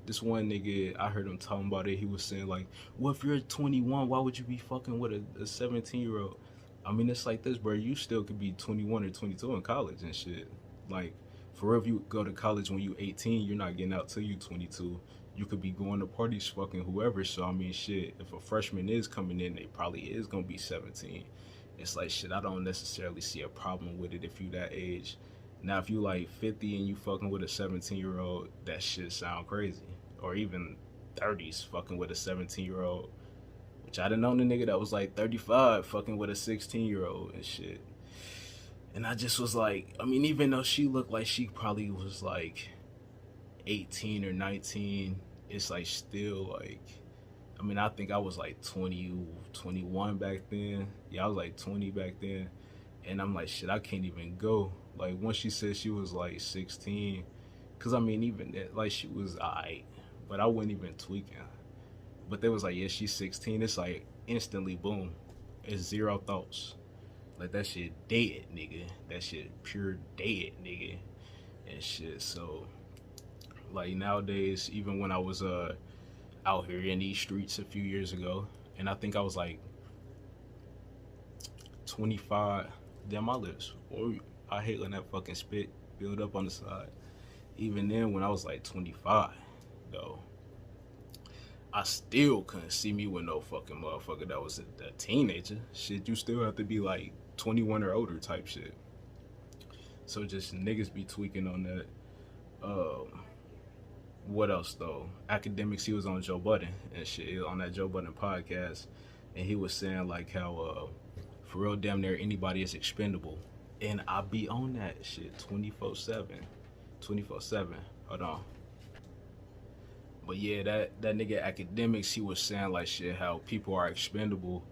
this one nigga, I heard him talking about it. He was saying like, well, if you're 21, why would you be fucking with a 17-year-old? I mean, it's like this, bro. You still could be 21 or 22 in college and shit. Like, for real, if you go to college when you 18, you're not getting out till you 22. You could be going to parties, fucking whoever. So, I mean, shit, if a freshman is coming in, they probably is going to be 17. It's like, shit, I don't necessarily see a problem with it if you that age. Now, if you like 50 and you fucking with a 17-year-old, that shit sound crazy. Or even 30s fucking with a 17-year-old. Which I done known a nigga that was like 35 fucking with a 16-year-old and shit. And I just was like, I mean, even though she looked like she probably was like 18 or 19, it's like still like, I mean, I think I was like 20, 21 back then. Yeah, I was like 20 back then. And I'm like, shit, I can't even go. Like, once she said she was like 16, because I mean, even that, like, she was alright, but I wasn't even tweaking. But they was like, yeah, she's 16. It's like instantly, boom. It's zero thoughts. Like, that shit dead, nigga. That shit pure dead, nigga. And shit, so, like, nowadays, even when I was out here in these streets a few years ago, and I think I was like 25. Damn, my lips. I hate when that fucking spit build up on the side. Even then, when I was like 25, though, I still couldn't see me with no fucking motherfucker that was a teenager. Shit, you still have to be like 21 or older type shit. So just niggas be tweaking on that. What else though? Academics, he was on Joe Budden and shit, on that Joe Budden podcast, and he was saying like how for real, damn near anybody is expendable. And I be on that shit 24/7. 24/7. Hold on. But yeah, that nigga Academics, he was saying like shit, how people are expendable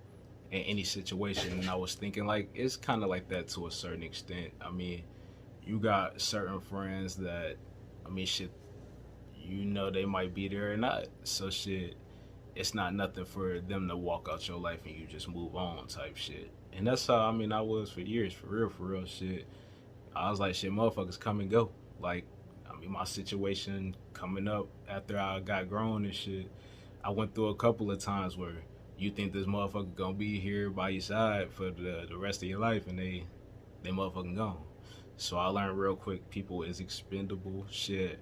in any situation. And I was thinking like, it's kind of like that to a certain extent. I mean, you got certain friends that, I mean, shit, you know they might be there or not. So shit, it's not nothing for them to walk out your life and you just move on type shit. And that's how, I mean, I was for years, for real shit. I was like, shit, motherfuckers come and go. Like, I mean, my situation coming up after I got grown and shit, I went through a couple of times where you think this motherfucker gonna be here by your side for the rest of your life, and they motherfucking gone. So I learned real quick, people is expendable. Shit,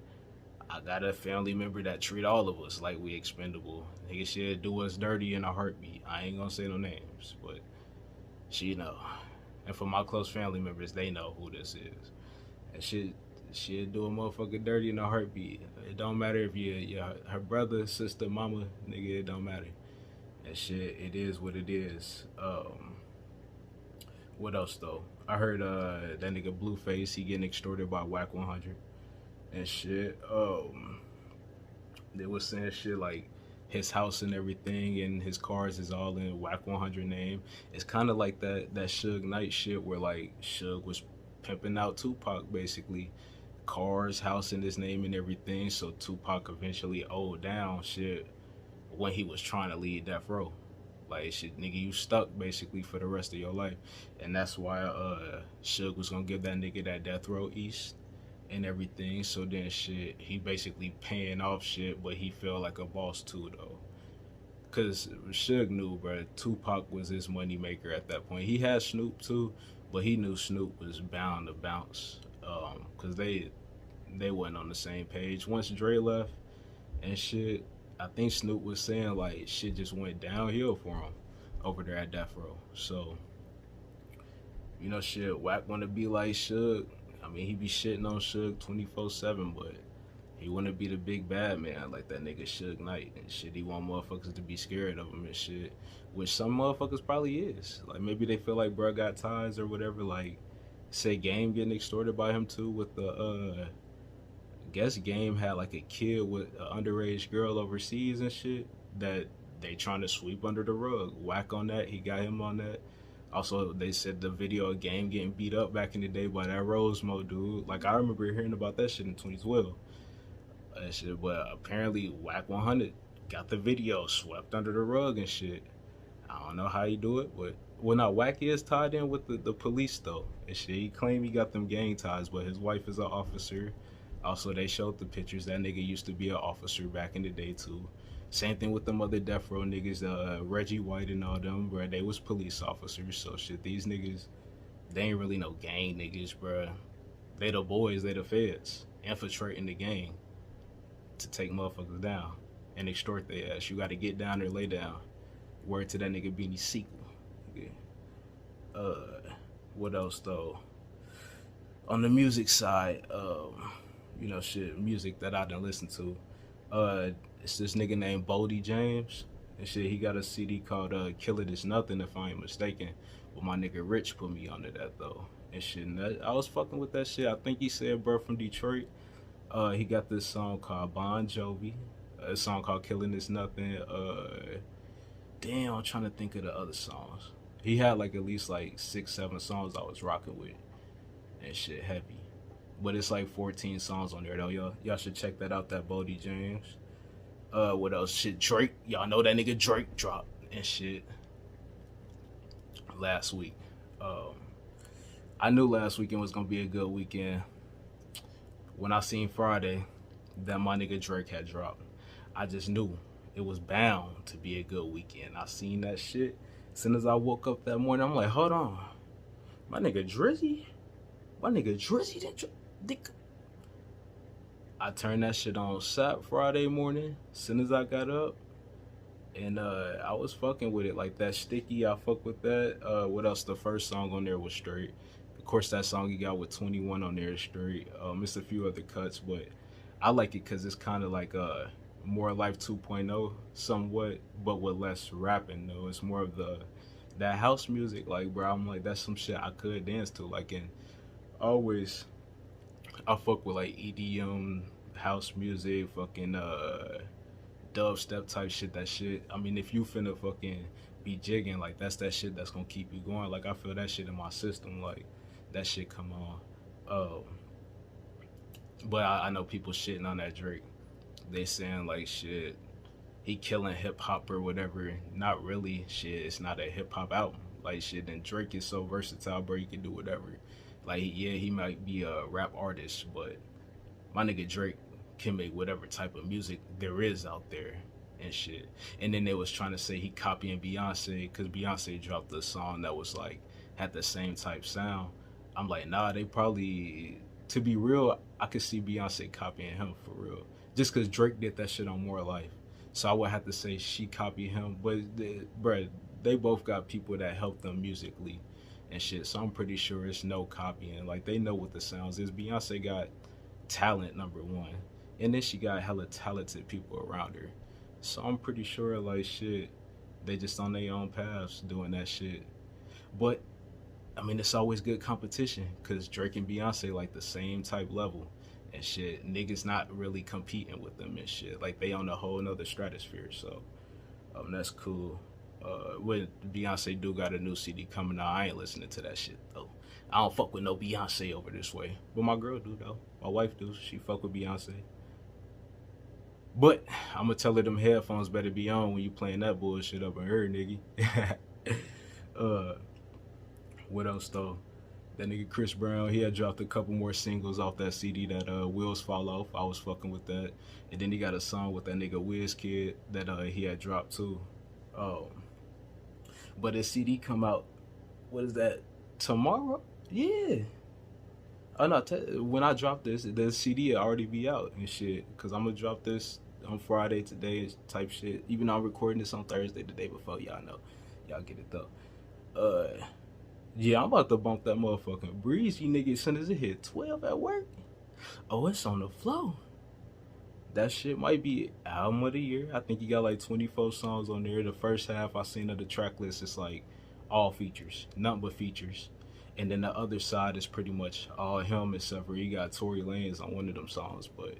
I got a family member that treat all of us like we expendable. Nigga, shit, do us dirty in a heartbeat. I ain't gonna say no names, but she know. And for my close family members, they know who this is. And she'll do a motherfucker dirty in a heartbeat. It don't matter if you're her brother, sister, mama, nigga, it don't matter. And shit, it is what it is. What else though? I heard that nigga Blueface, he getting extorted by Whack 100 and shit. They was saying shit like his house and everything and his cars is all in Whack 100 name. It's kind of like that Suge Knight shit where like Suge was pimping out Tupac basically. Cars, house in his name and everything. So Tupac eventually owed down shit when he was trying to leave Death Row. Like shit, nigga, you stuck basically for the rest of your life, and that's why Suge was gonna give that nigga that Death Row East and everything. So then shit, he basically paying off shit, but he felt like a boss too though. Cause Suge knew, bro, Tupac was his money maker at that point. He had Snoop too, but he knew Snoop was bound to bounce. Cause they wasn't on the same page. Once Dre left and shit, I think Snoop was saying like shit just went downhill for him over there at Death Row. So, you know, shit, Wack wanna be like Suge. I mean, he be shitting on Suge 24/7, but he wanna be the big bad man like that nigga Suge Knight and shit. He want motherfuckers to be scared of him and shit, which some motherfuckers probably is. Like maybe they feel like bruh got ties or whatever. Like, say Game getting extorted by him too with the I guess Game had like a kid with an underage girl overseas and shit that they trying to sweep under the rug. Whack on that, he got him on that. Also, they said the video of Game getting beat up back in the day by that Rosemo dude. Like, I remember hearing about that shit in 2012. Shit, but apparently Whack 100 got the video swept under the rug and shit. I don't know how he do it, but well, now Whack is tied in with the police though and shit. He claimed he got them gang ties, but his wife is an officer. Also, they showed the pictures. That nigga used to be an officer back in the day too. Same thing with them other Death Row niggas, Reggie White and all them, bro. They was police officers, so shit. These niggas, they ain't really no gang niggas, bro. They the boys, they the feds, infiltrating the gang to take motherfuckers down and extort their ass. You got to get down or lay down. Word to that nigga Beanie Sequel. Yeah. What else though? On the music side, you know, shit, music that I done listen to. It's this nigga named Boldy James. And shit, he got a CD called Kill It Is Nothing, if I ain't mistaken. But my nigga Rich put me onto that though. And shit, and I was fucking with that shit. I think he said bro from Detroit. He got this song called Bon Jovi. A song called Killing Is Nothing. Damn, I'm trying to think of the other songs. He had like at least like 6-7 songs I was rocking with. And shit heavy. But it's like 14 songs on there though. Y'all should check that out, that Boldy James. What else? Shit, Drake. Y'all know that nigga Drake dropped and shit last week. I knew last weekend was gonna be a good weekend. When I seen Friday that my nigga Drake had dropped, I just knew it was bound to be a good weekend. I seen that shit. As soon as I woke up that morning, I'm like, hold on. My nigga Drizzy? My nigga Drizzy didn't. I turned that shit on Sat Friday morning, as soon as I got up. And I was fucking with it. Like that Sticky, I fuck with that. What else? The first song on there was straight. Of course, that song he got with 21 on there is straight. Missed a few other cuts, but I like it because it's kind of like More Life 2.0 somewhat, but with less rapping though. It's more of that house music. Like, bro, I'm like, that's some shit I could dance to. Like, and always I fuck with like EDM, house music, fucking dubstep type shit. That shit, I mean, if you finna fucking be jigging, like that's that shit that's gonna keep you going. Like I feel that shit in my system, like that shit come on. But I know people shitting on that Drake. They saying like shit, he killing hip hop or whatever. Not really, shit. It's not a hip hop album. Like shit, and Drake is so versatile, bro. You can do whatever. Like yeah, he might be a rap artist, but my nigga Drake can make whatever type of music there is out there and shit. And then they was trying to say he copying Beyonce because Beyonce dropped a song that was like had the same type sound. I'm like, nah, they probably, to be real, I could see Beyonce copying him for real. Just because Drake did that shit on More Life. So I would have to say she copied him. But, bruh, they both got people that help them musically and shit. So I'm pretty sure it's no copying. Like, they know what the sounds is. Beyonce got talent, number one. And then she got hella talented people around her. So I'm pretty sure, like, shit, They just on their own paths doing that shit. But I mean, it's always good competition because Drake and Beyonce like the same type level and shit. Niggas not really competing with them and shit. Like they on a whole nother stratosphere. So that's cool. When Beyonce do got a new CD coming out, I ain't listening to that shit though. I don't fuck with no Beyonce over this way, but my girl do though. My wife do. She fuck with Beyonce. But I'm gonna tell her them headphones better be on when you playing that bullshit up in her, nigga. uh, what else though? That nigga Chris Brown, he had dropped a couple more singles off that CD that Wheels Fall Off. I was fucking with that. And then he got a song with that nigga Wizkid that he had dropped too. But his CD come out, what is that, tomorrow? Yeah. Oh no, when I drop this, the CD will already be out and shit. Cause I'm gonna drop this on Friday today type shit. Even though I'm recording this on Thursday the day before, y'all know. Y'all get it though. Yeah, I'm about to bump that motherfucking Breezy nigga as soon as it hit 12 at work. Oh, it's on the flow. That shit might be album of the year. I think he got like 24 songs on there. The first half I seen of the track list is like all features, nothing but features. And then the other side is pretty much all him except for he got Tory Lanez on one of them songs. But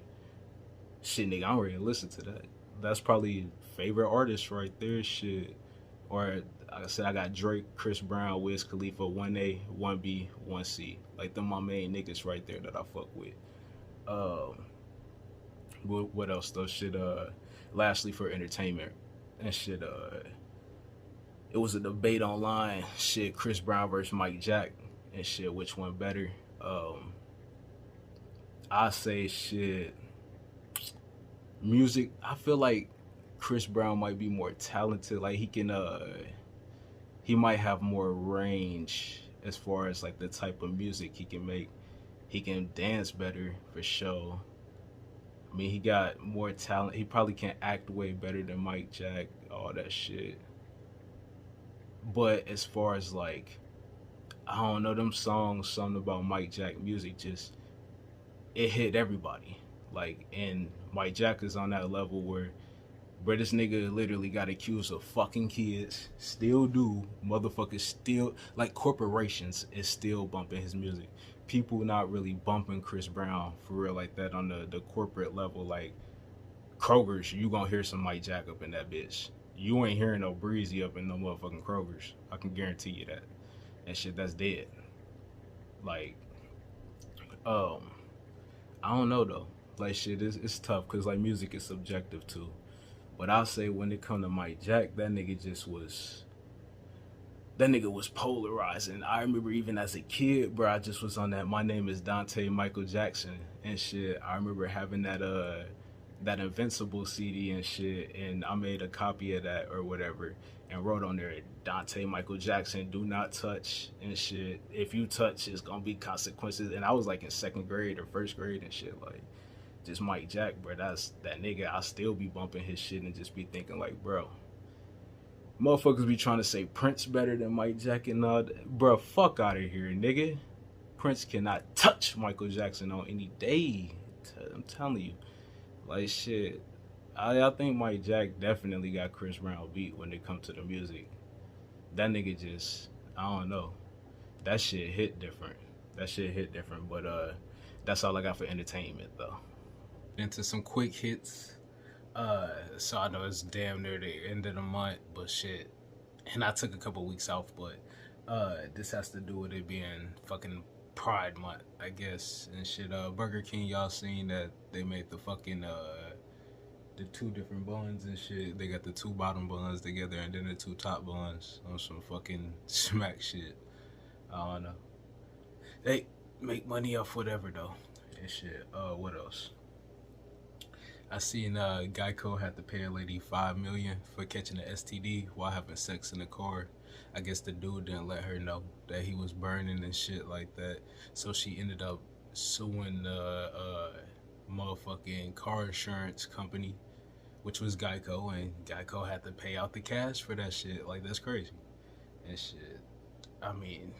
shit, nigga, I'm ready to listen to that. That's probably favorite artist right there, shit. Or like I said, I got Drake, Chris Brown, Wiz Khalifa, 1A, 1B, 1C. Like them my main niggas right there that I fuck with. What else though? Shit, lastly for entertainment and shit, it was a debate online. Shit, Chris Brown versus Mike Jack and shit, which one better? I say shit. Music. I feel like Chris Brown might be more talented. Like he might have more range as far as like the type of music he can make. He can dance better for sure. I mean, he got more talent. He probably can act way better than Mike Jack, all that shit. But as far as like, I don't know, them songs, something about Mike Jack music, just, it hit everybody. Like, and Mike Jack is on that level where this nigga literally got accused of fucking kids, still do, motherfuckers still, like corporations is still bumping his music. People not really bumping Chris Brown for real like that on the corporate level. Like Kroger's, you gonna hear some Mike Jack up in that bitch. You ain't hearing no Breezy up in no motherfucking Kroger's. I can guarantee you that. And shit, that's dead. Like, I don't know though. Like shit, it's tough because like music is subjective too. But I'll say when it come to Mike Jack, that nigga was polarizing. I remember even as a kid, bro, I just was on that My Name is Dante Michael Jackson and shit. I remember having that Invincible CD and shit, and I made a copy of that or whatever and wrote on there, Dante Michael Jackson, do not touch and shit. If you touch, it's gonna be consequences. And I was like in second grade or first grade and shit, like, just Mike Jack, bro, that's that nigga. I still be bumping his shit and just be thinking like, bro, motherfuckers be trying to say Prince better than Mike Jack and all that. Bro, fuck out of here, nigga. Prince cannot touch Michael Jackson on any day. I'm telling you. Like, shit. I think Mike Jack definitely got Chris Brown beat when it comes to the music. That nigga just, I don't know. That shit hit different. But that's all I got for entertainment, though. Into some quick hits. So I know it's damn near the end of the month, but shit. And I took a couple weeks off, but this has to do with it being fucking Pride Month, I guess, and shit. Burger King, y'all seen that they made the fucking the two different buns and shit. They got the two bottom buns together and then the two top buns on some fucking smack shit. I don't know. They make money off whatever though and shit. What else? I seen Geico had to pay a lady $5 million for catching an STD while having sex in the car. I guess the dude didn't let her know that he was burning and shit like that. So she ended up suing the motherfucking car insurance company, which was Geico, and Geico had to pay out the cash for that shit. Like, that's crazy. And shit, I mean,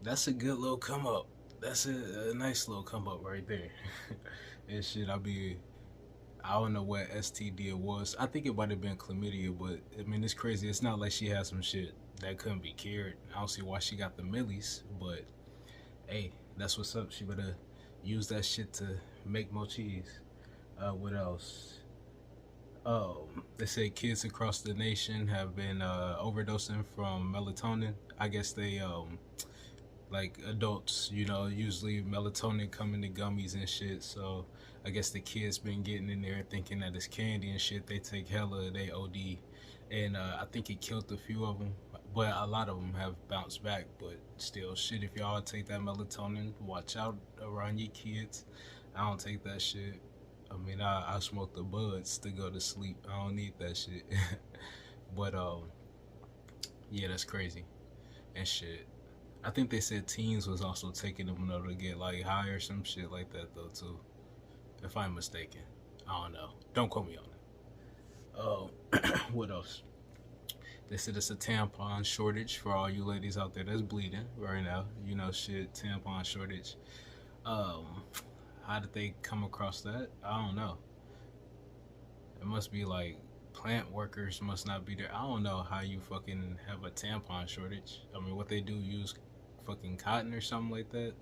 that's a good little come up. That's a nice little come up right there. And shit, I I don't know what STD it was. I think it might have been chlamydia, but I mean, it's crazy. It's not like she had some shit that couldn't be cured. I don't see why she got the millies, but hey, that's what's up. She better use that shit to make more cheese. What else? They say kids across the nation have been overdosing from melatonin. I guess they like adults, you know, usually melatonin come in the gummies and shit. So I guess the kids been getting in there thinking that it's candy and shit. They take hella, they OD, and I think it killed a few of them. But a lot of them have bounced back. But still, shit, if y'all take that melatonin, watch out around your kids. I don't take that shit. I mean, I smoke the buds to go to sleep. I don't need that shit. But yeah, that's crazy and shit. I think they said teens was also taking them though to get like high or some shit like that though too. If I'm mistaken, I don't know. Don't quote me on it. What else? They said it's a tampon shortage for all you ladies out there that's bleeding right now. You know, shit, tampon shortage. How did they come across that? I don't know. It must be like plant workers must not be there. I don't know how you fucking have a tampon shortage. I mean, what they do, use fucking cotton or something like that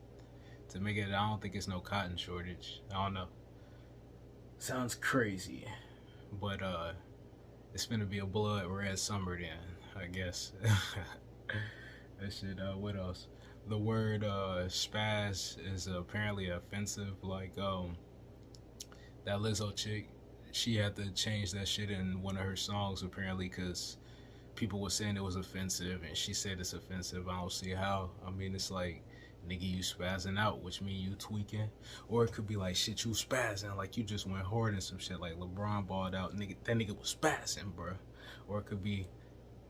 to make it. I don't think it's no cotton shortage. I don't know. Sounds crazy, but it's gonna be a blood red summer then, I guess. That shit. What else? The word spaz is apparently offensive. Like that Lizzo chick, she had to change that shit in one of her songs apparently because people were saying it was offensive, and she said it's offensive. I don't see how. I mean, it's like, nigga, you spazzing out, which mean you tweaking. Or it could be like, shit, you spazzing, like you just went hard and some shit, like LeBron balled out, nigga, that nigga was spazzing, bruh. Or it could be,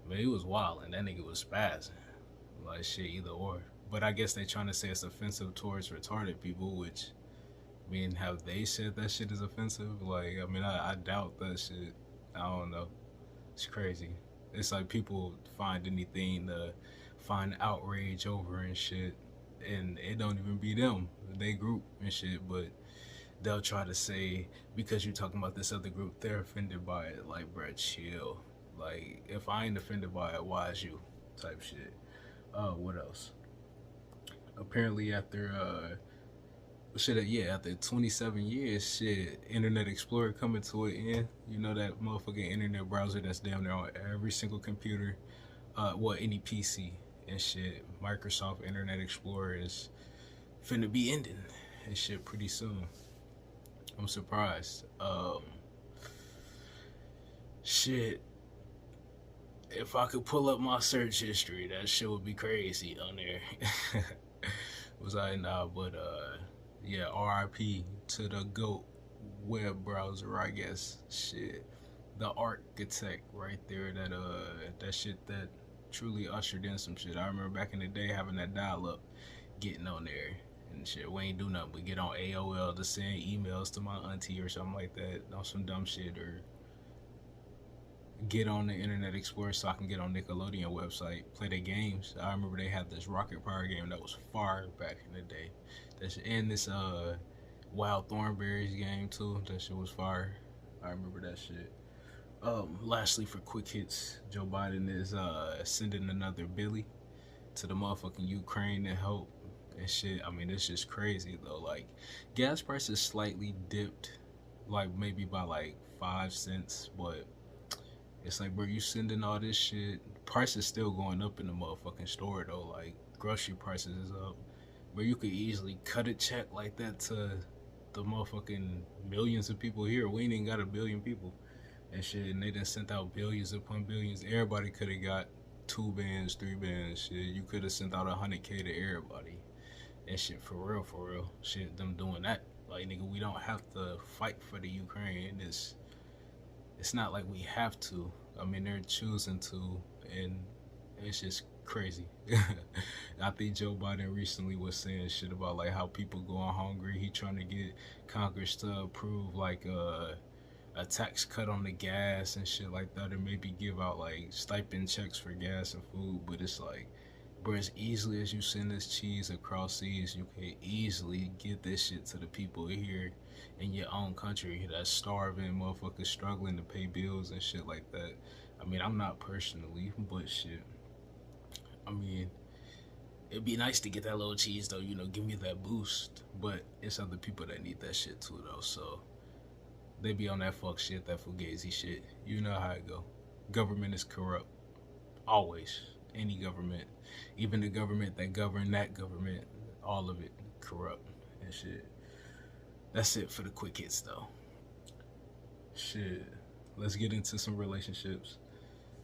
man, he was wilding, that nigga was spazzing. Like, shit, either or. But I guess they trying to say it's offensive towards retarded people, which, I mean, have they said that shit is offensive? Like, I mean, I doubt that shit. I don't know. It's crazy. It's like people find anything to find outrage over and shit, and it don't even be them, they group and shit, but they'll try to say because you're talking about this other group, they're offended by it. Like, bruh, chill. Like, if I ain't offended by it, why is you? Type shit. What else? Apparently after after 27 years, shit, Internet Explorer coming to an end. You know, that motherfucking internet browser that's down there on every single computer, any PC and shit. Microsoft Internet Explorer is finna be ending and shit pretty soon. I'm surprised. Shit. If I could pull up my search history, that shit would be crazy on there. Was I nah, but yeah, RIP to the GOAT web browser, I guess. Shit, the architect right there. That shit that truly ushered in some shit. I remember back in the day having that dial-up, getting on there and shit. We ain't do nothing but get on AOL to send emails to my auntie or something like that on some dumb shit, or get on the Internet Explorer so I can get on Nickelodeon website, play their games. I remember they had this Rocket Power game that was fire back in the day. And this Wild Thornberries game too. That shit was fire. I remember that shit. Lastly, for quick hits, Joe Biden is sending another Billy to the motherfucking Ukraine to help and shit. I mean, it's just crazy though. Like, gas prices slightly dipped, like maybe by like 5 cents, but it's like, bro, you sending all this shit. Prices still going up in the motherfucking store though. Like, grocery prices is up. But you could easily cut a check like that to the motherfucking millions of people here. We ain't even got 1 billion people and shit. And they done sent out billions upon billions. Everybody could have got 2 bands, 3 bands. Shit, you could have sent out 100K to everybody and shit. For real. Shit, them doing that. Like, nigga, we don't have to fight for the Ukraine. It's not like we have to. I mean, they're choosing to, and it's just crazy. I think Joe Biden recently was saying shit about like how people going hungry. He trying to get Congress to approve like a tax cut on the gas and shit like that, and maybe give out like stipend checks for gas and food. But it's like, Bro, as easily as you send this cheese across seas, you can easily get this shit to the people here in your own country that's starving, motherfuckers struggling to pay bills and shit like that. I mean, I'm not personally, but shit. I mean, it'd be nice to get that little cheese though, you know, give me that boost. But it's other people that need that shit too though, so they be on that fuck shit, that fugazi shit. You know how it go. Government is corrupt. Always. Any government. Even the government that govern that government, all of it corrupt and shit. That's it for the quick hits though. Shit. Let's get into some relationships.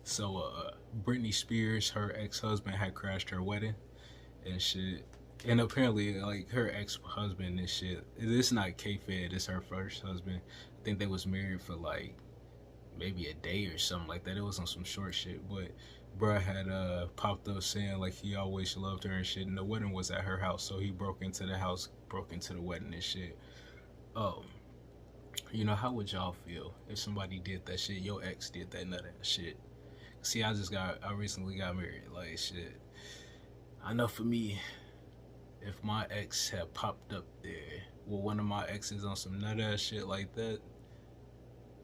So Britney Spears, her ex-husband had crashed her wedding and shit. And apparently, like, her ex-husband and shit, it's not K-Fed, it's her first husband. I think they was married for like maybe a day or something like that. It was on some short shit, but bruh had popped up saying like he always loved her and shit, and the wedding was at her house, so he broke into the house, broke into the wedding and shit. You know, how would y'all feel if somebody did that shit? Your ex did that nut ass shit. See, I recently got married. Like, shit. I know for me, if my ex had popped up there with one of my exes on some nut ass shit like that,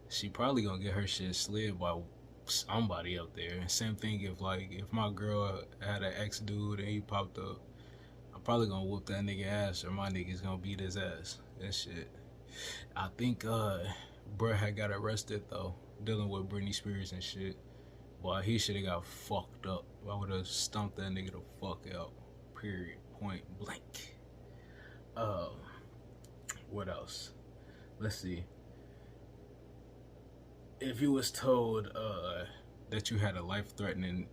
she probably gonna get her shit slid by somebody up there. And same thing if my girl had an ex dude and he popped up, I'm probably gonna whoop that nigga ass, or my nigga's gonna beat his ass. That shit. I think bruh had got arrested though, dealing with Britney Spears and shit. Boy, he should have got fucked up. I would have stumped that nigga the fuck out. Period. Point blank. What else? Let's see. If you was told that you had a life-threatening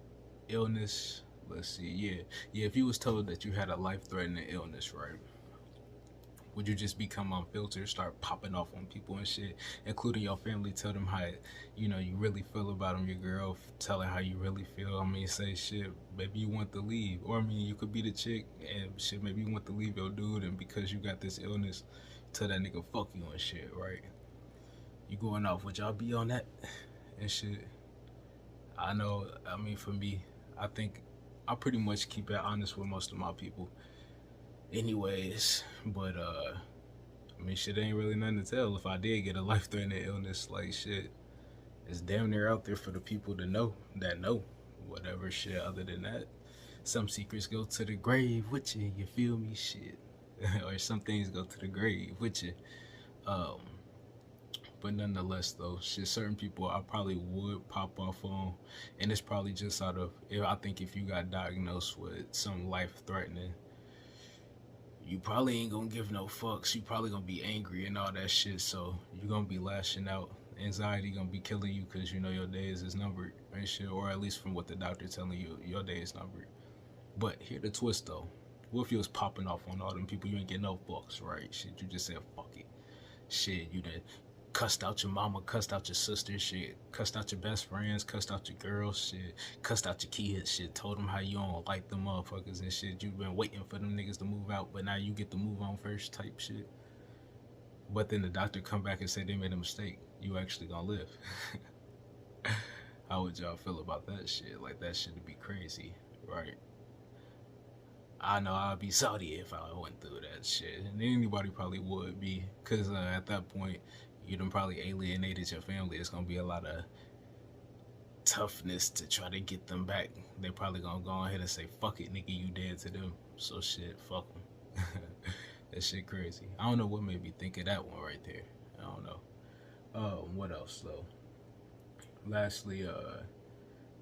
illness, let's see, yeah. If you was told that you had a life-threatening illness, right? Would you just become unfiltered, start popping off on people and shit, including your family, tell them how, you know, you really feel about them, your girl, tell her how you really feel? I mean, say shit, maybe you want to leave. Or, I mean, you could be the chick and shit, maybe you want to leave your dude, and because you got this illness, tell that nigga fuck you and shit, right? You going off, would y'all be on that and shit? I know, I mean, for me, I think I pretty much keep it honest with most of my people anyways, but I mean, shit ain't really nothing to tell. If I did get a life-threatening illness, like, shit, it's damn near out there for the people to know, that know whatever shit. Other than that, some secrets go to the grave with you, you feel me? Shit. Or some things go to the grave with you. But nonetheless though, shit, certain people I probably would pop off on, and it's probably just out of, I think if you got diagnosed with some life-threatening, you probably ain't gonna give no fucks. You probably gonna be angry and all that shit, so you're gonna be lashing out. Anxiety gonna be killing you because you know your days is numbered and shit, or at least from what the doctor telling you, your day is numbered. But here the twist though, what if you was popping off on all them people, you ain't get no fucks, right? Shit, you just said fuck it. Shit, you done cussed out your mama, cussed out your sister, shit, cussed out your best friends, cussed out your girls, shit, cussed out your kids, shit, told them how you don't like them motherfuckers and shit. You've been waiting for them niggas to move out, but now you get to move on first type shit. But then the doctor come back and say they made a mistake. You actually gonna live. How would y'all feel about that shit? Like, that shit would be crazy, right? I know I'd be salty if I went through that shit, and anybody probably would be, because at that point, you done probably alienated your family. It's gonna be a lot of toughness to try to get them back. They probably gonna go ahead and say, fuck it, nigga, you dead to them. So shit, fuck them. That shit crazy. I don't know what made me think of that one right there. I don't know. What else though? Lastly,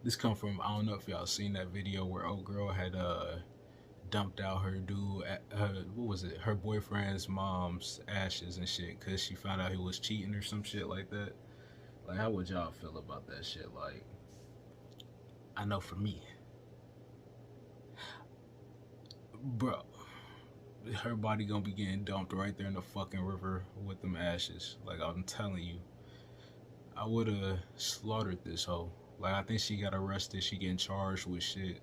this come from, I don't know if y'all seen that video where old girl had dumped out her dude, her boyfriend's mom's ashes and shit, because she found out he was cheating or some shit like that. Like, how would y'all feel about that shit? Like, I know for me, bro, her body gonna be getting dumped right there in the fucking river with them ashes. Like, I'm telling you, I would've slaughtered this hoe. Like, I think she got arrested, she getting charged with shit.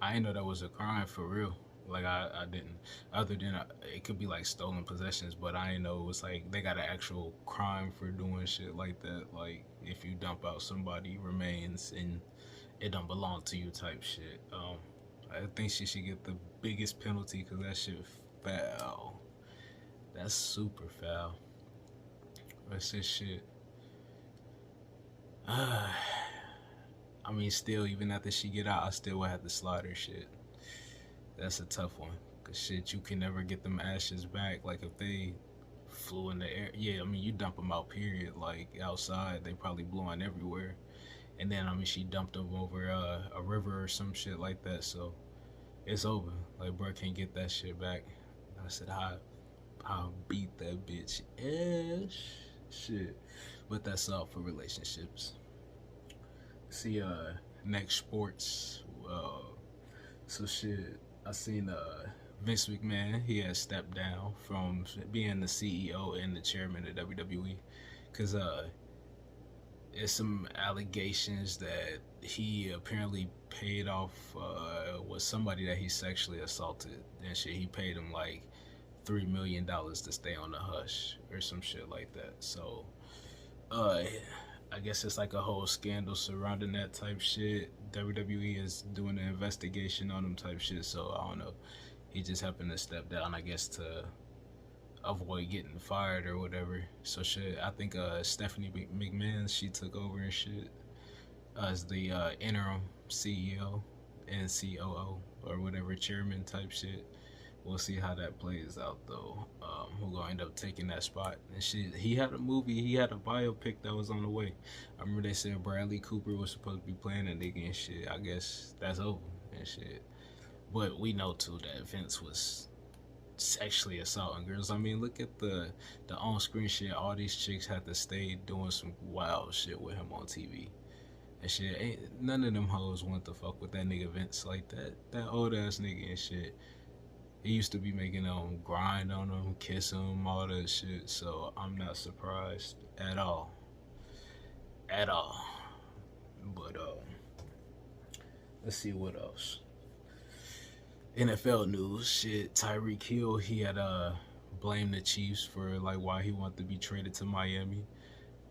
I didn't know that was a crime for real. Like, I didn't. Other than, it could be like stolen possessions, but I didn't know it was like, they got an actual crime for doing shit like that. Like, if you dump out somebody remains it don't belong to you type shit. I think she should get the biggest penalty because that shit foul. That's super foul. That's this shit. I mean, still, even after she get out, I still would have to slide her shit. That's a tough one. Cause shit, you can never get them ashes back. Like if they flew in the air, yeah, I mean, you dump them out, period. Like outside, they probably blowing everywhere. And then, I mean, she dumped them over a river or some shit like that. So it's over. Like, bro, can't get that shit back. I said, I'll beat that bitch ass. Shit. But that's all for relationships. See, next sports. So shit, I seen Vince McMahon. He has stepped down from being the CEO and the chairman of WWE, cause it's some allegations that he apparently paid off was somebody that he sexually assaulted and shit. He paid him like $3 million to stay on the hush or some shit like that. So I guess it's like a whole scandal surrounding that type shit. WWE is doing an investigation on him type shit. So I don't know. He just happened to step down, I guess, to avoid getting fired or whatever. So shit, I think Stephanie McMahon, she took over and shit as the interim CEO and COO or whatever, chairman type shit. We'll see how that plays out though. Who gonna end up taking that spot and shit. He had a movie, he had a biopic that was on the way. I remember they said Bradley Cooper was supposed to be playing that nigga and shit. I guess that's over and shit. But we know too that Vince was sexually assaulting girls. I mean, look at the on-screen shit. All these chicks had to stay doing some wild shit with him on TV and shit. Ain't none of them hoes want to fuck with that nigga Vince like that old ass nigga and shit. He used to be making them grind on them, kiss them, all that shit. So I'm not surprised at all. At all. But let's see what else. NFL news, shit. Tyreek Hill, he had blamed the Chiefs for like why he wanted to be traded to Miami,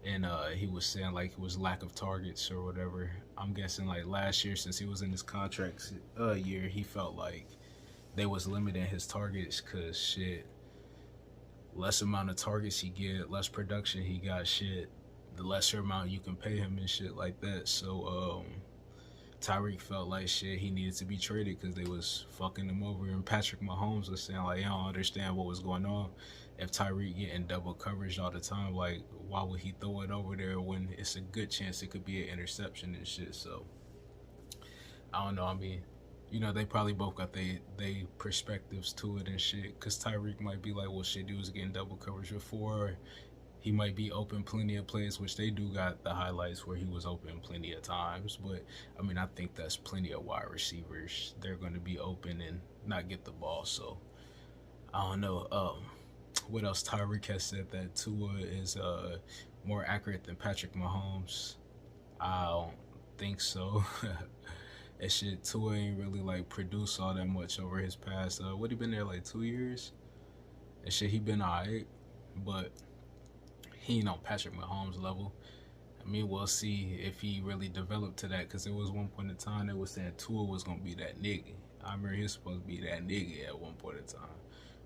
and he was saying like it was lack of targets or whatever. I'm guessing like last year, since he was in his contract year, he felt like they was limiting his targets because shit, less amount of targets he get, less production he got, shit, the lesser amount you can pay him and shit like that. So Tyreek felt like shit, he needed to be traded because they was fucking him over. And Patrick Mahomes was saying like, I don't understand what was going on. If Tyreek getting double coverage all the time, like why would he throw it over there when it's a good chance it could be an interception and shit? So I don't know. I mean, you know, they probably both got they perspectives to it and shit. Cause Tyreek might be like, well, shit, dude was getting double coverage before. He might be open plenty of plays, which they do got the highlights where he was open plenty of times. But I mean, I think that's plenty of wide receivers. They're going to be open and not get the ball. So I don't know. What else? Tyreek has said that Tua is more accurate than Patrick Mahomes. I don't think so. That shit, Tua ain't really like produced all that much over his past. What he been there like 2 years? That shit, he been alright, but he ain't on Patrick Mahomes level. I mean, we'll see if he really developed to that, because there was one point in time they was saying Tua was gonna be that nigga. I remember he was supposed to be that nigga at one point in time,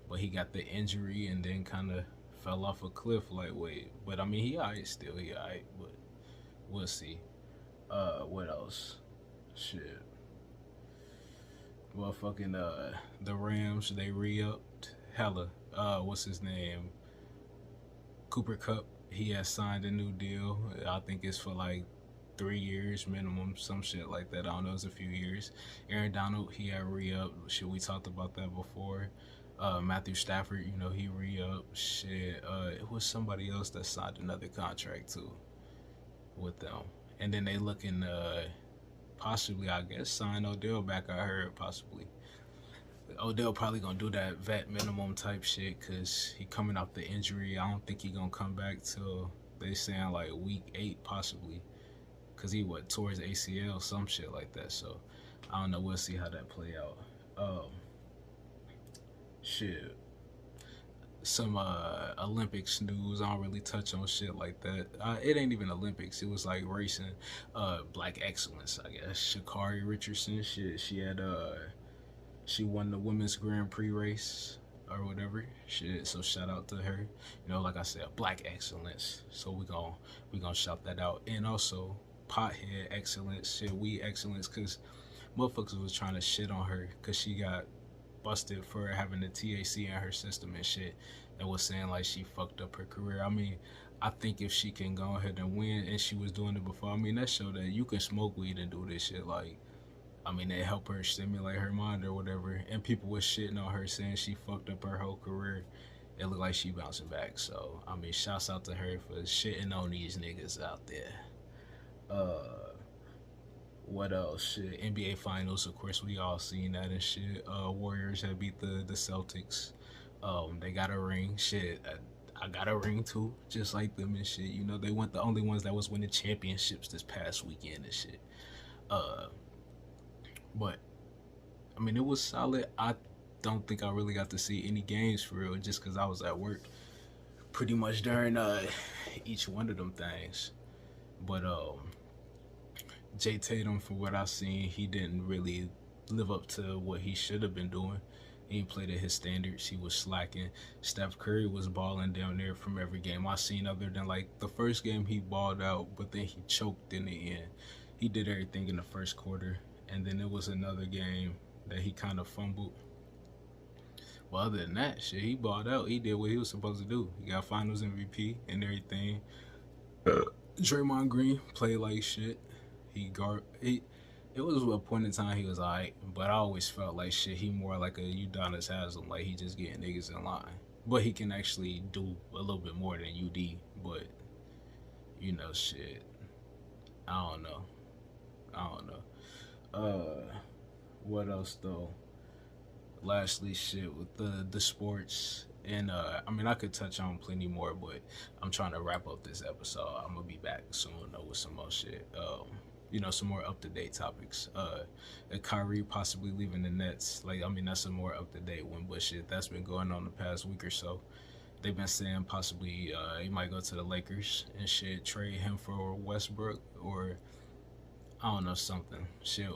but he got the injury and then kind of fell off a cliff. Like, wait, but I mean, he alright still, he alright, but we'll see. What else? Shit. Motherfucking the Rams, they re-upped hella. What's his name? Cooper Kupp. He has signed a new deal. I think it's for like 3 years minimum, some shit like that. I don't know, it's a few years. Aaron Donald, he had re-upped. Shit, we talked about that before. Matthew Stafford, you know, he re-upped. Shit, it was somebody else that signed another contract too with them. And then they looking possibly, I guess, sign Odell back. I heard possibly. Odell probably gonna do that vet minimum type shit because he coming off the injury. I don't think he gonna come back till they saying like week 8 possibly, because he towards ACL, some shit like that. So I don't know. We'll see how that play out. Shit. some Olympics news. I don't really touch on shit like that. It ain't even Olympics. It was like racing, black excellence, I guess. Sha'Carri Richardson, she had she won the women's Grand Prix race or whatever. Shit, so shout out to her. You know, like I said, black excellence. So we gonna shout that out. And also pothead excellence, shit, weed excellence, cause motherfuckers was trying to shit on her cause she got busted for having the THC in her system and shit, and was saying like she fucked up her career. I mean, I think if she can go ahead and win, and she was doing it before, I mean, that showed that you can smoke weed and do this shit. Like, I mean, it helped her stimulate her mind or whatever, and people was shitting on her saying she fucked up her whole career. It looked like she bouncing back. So, I mean, shouts out to her for shitting on these niggas out there. What else? Shit, NBA Finals, of course, we all seen that and shit. Warriors have beat the Celtics. They got a ring. Shit, I got a ring too, just like them and shit. You know, they weren't the only ones that was winning championships this past weekend and shit. But I mean, it was solid. I don't think I really got to see any games for real, just because I was at work pretty much during each one of them things. But Jay Tatum, from what I seen, he didn't really live up to what he should have been doing. He ain't played at his standards. He was slacking. Steph Curry was balling down there from every game I seen, other than like the first game he balled out, but then he choked in the end. He did everything in the first quarter, and then there was another game that he kind of fumbled. Well, other than that, shit, he balled out. He did what he was supposed to do. He got Finals MVP and everything. Draymond Green played like shit. It was a point in time he was alright, but I always felt like shit, he more like a Udonis Haslem, like he just getting niggas in line. But he can actually do a little bit more than UD, but you know, shit, I don't know. What else though? Lastly, shit, with the sports, and I mean, I could touch on plenty more, but I'm trying to wrap up this episode. I'm gonna be back soon though with some more shit. You know, some more up-to-date topics. Kyrie possibly leaving the Nets. Like, I mean, that's a more up-to-date one, but shit, that's been going on the past week or so. They've been saying possibly he might go to the Lakers and shit, trade him for Westbrook, or I don't know, something. Shit,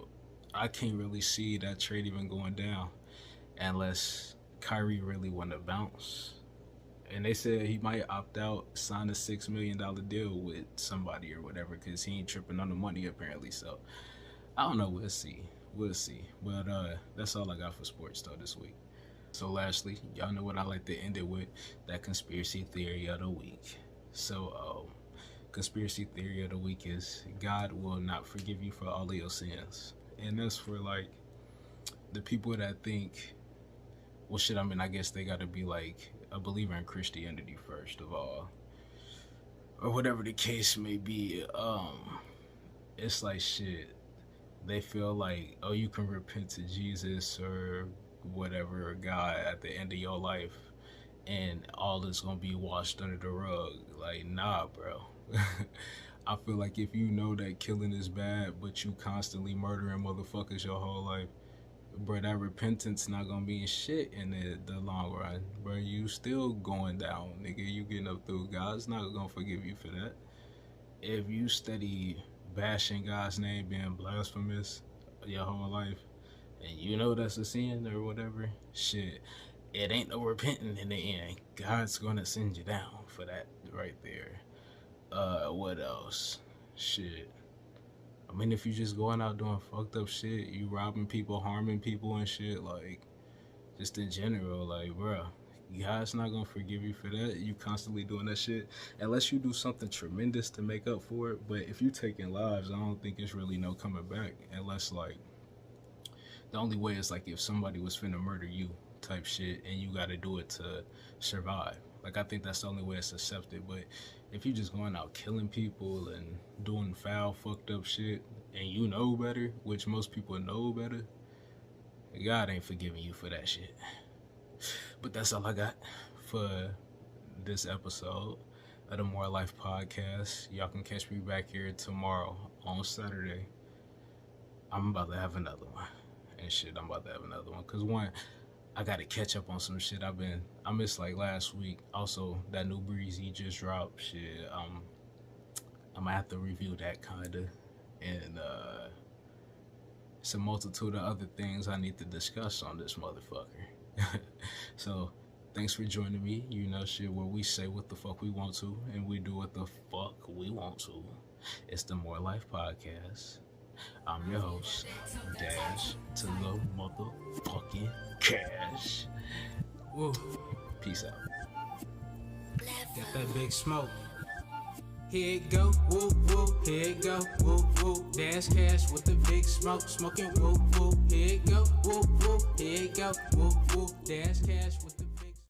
I can't really see that trade even going down unless Kyrie really want to bounce. And they said he might opt out, sign a $6 million deal with somebody or whatever, because he ain't tripping on the money apparently. So I don't know. We'll see. But that's all I got for sports though this week. So lastly, y'all know what I like to end it with, that conspiracy theory of the week. So conspiracy theory of the week is God will not forgive you for all of your sins. And that's for like the people that think, well shit, I mean, I guess they gotta be like a believer in Christianity first of all, or whatever the case may be. It's like shit, they feel like, oh, you can repent to Jesus or whatever, or God, at the end of your life, and all is gonna be washed under the rug. Like, nah, bro. I feel like if you know that killing is bad, but you constantly murdering motherfuckers your whole life, bro, that repentance not gonna be in shit in the long run, bro. You still going down, nigga. You getting up through. God's not gonna forgive you for that. If you steady bashing God's name, being blasphemous your whole life, and you know that's a sin or whatever, shit, it ain't no repenting in the end. God's gonna send you down for that right there. What else? Shit. I mean, if you just going out doing fucked up shit, you robbing people, harming people and shit, like, just in general, like, bro, God's not gonna forgive you for that. You constantly doing that shit, unless you do something tremendous to make up for it. But if you taking lives, I don't think it's really no coming back, unless, like, the only way is, like, if somebody was finna murder you type shit, and you gotta do it to survive. Like, I think that's the only way it's accepted. But if you just going out killing people and doing foul, fucked up shit, and you know better, which most people know better, God ain't forgiving you for that shit. But that's all I got for this episode of the More Life Podcast. Y'all can catch me back here tomorrow on Saturday. I'm about to have another one. And shit, I'm about to have another one. Because one, I gotta catch up on some shit. I missed like last week. Also, that new Breezy just dropped. Shit, I'm gonna have to review that kinda, and it's a multitude of other things I need to discuss on this motherfucker. So, thanks for joining me. You know, shit, where we say what the fuck we want to, and we do what the fuck we want to. It's the More Life Podcast. I'm your host, Dash to the motherfucking cash. Woo. Peace out. Got that big smoke. Here it go, woo woo. Here it go, woo woo. Dash Cash with the big smoke, smoking woo woo. Here it go, woo woo. Here it go, woo woo. Dash Cash with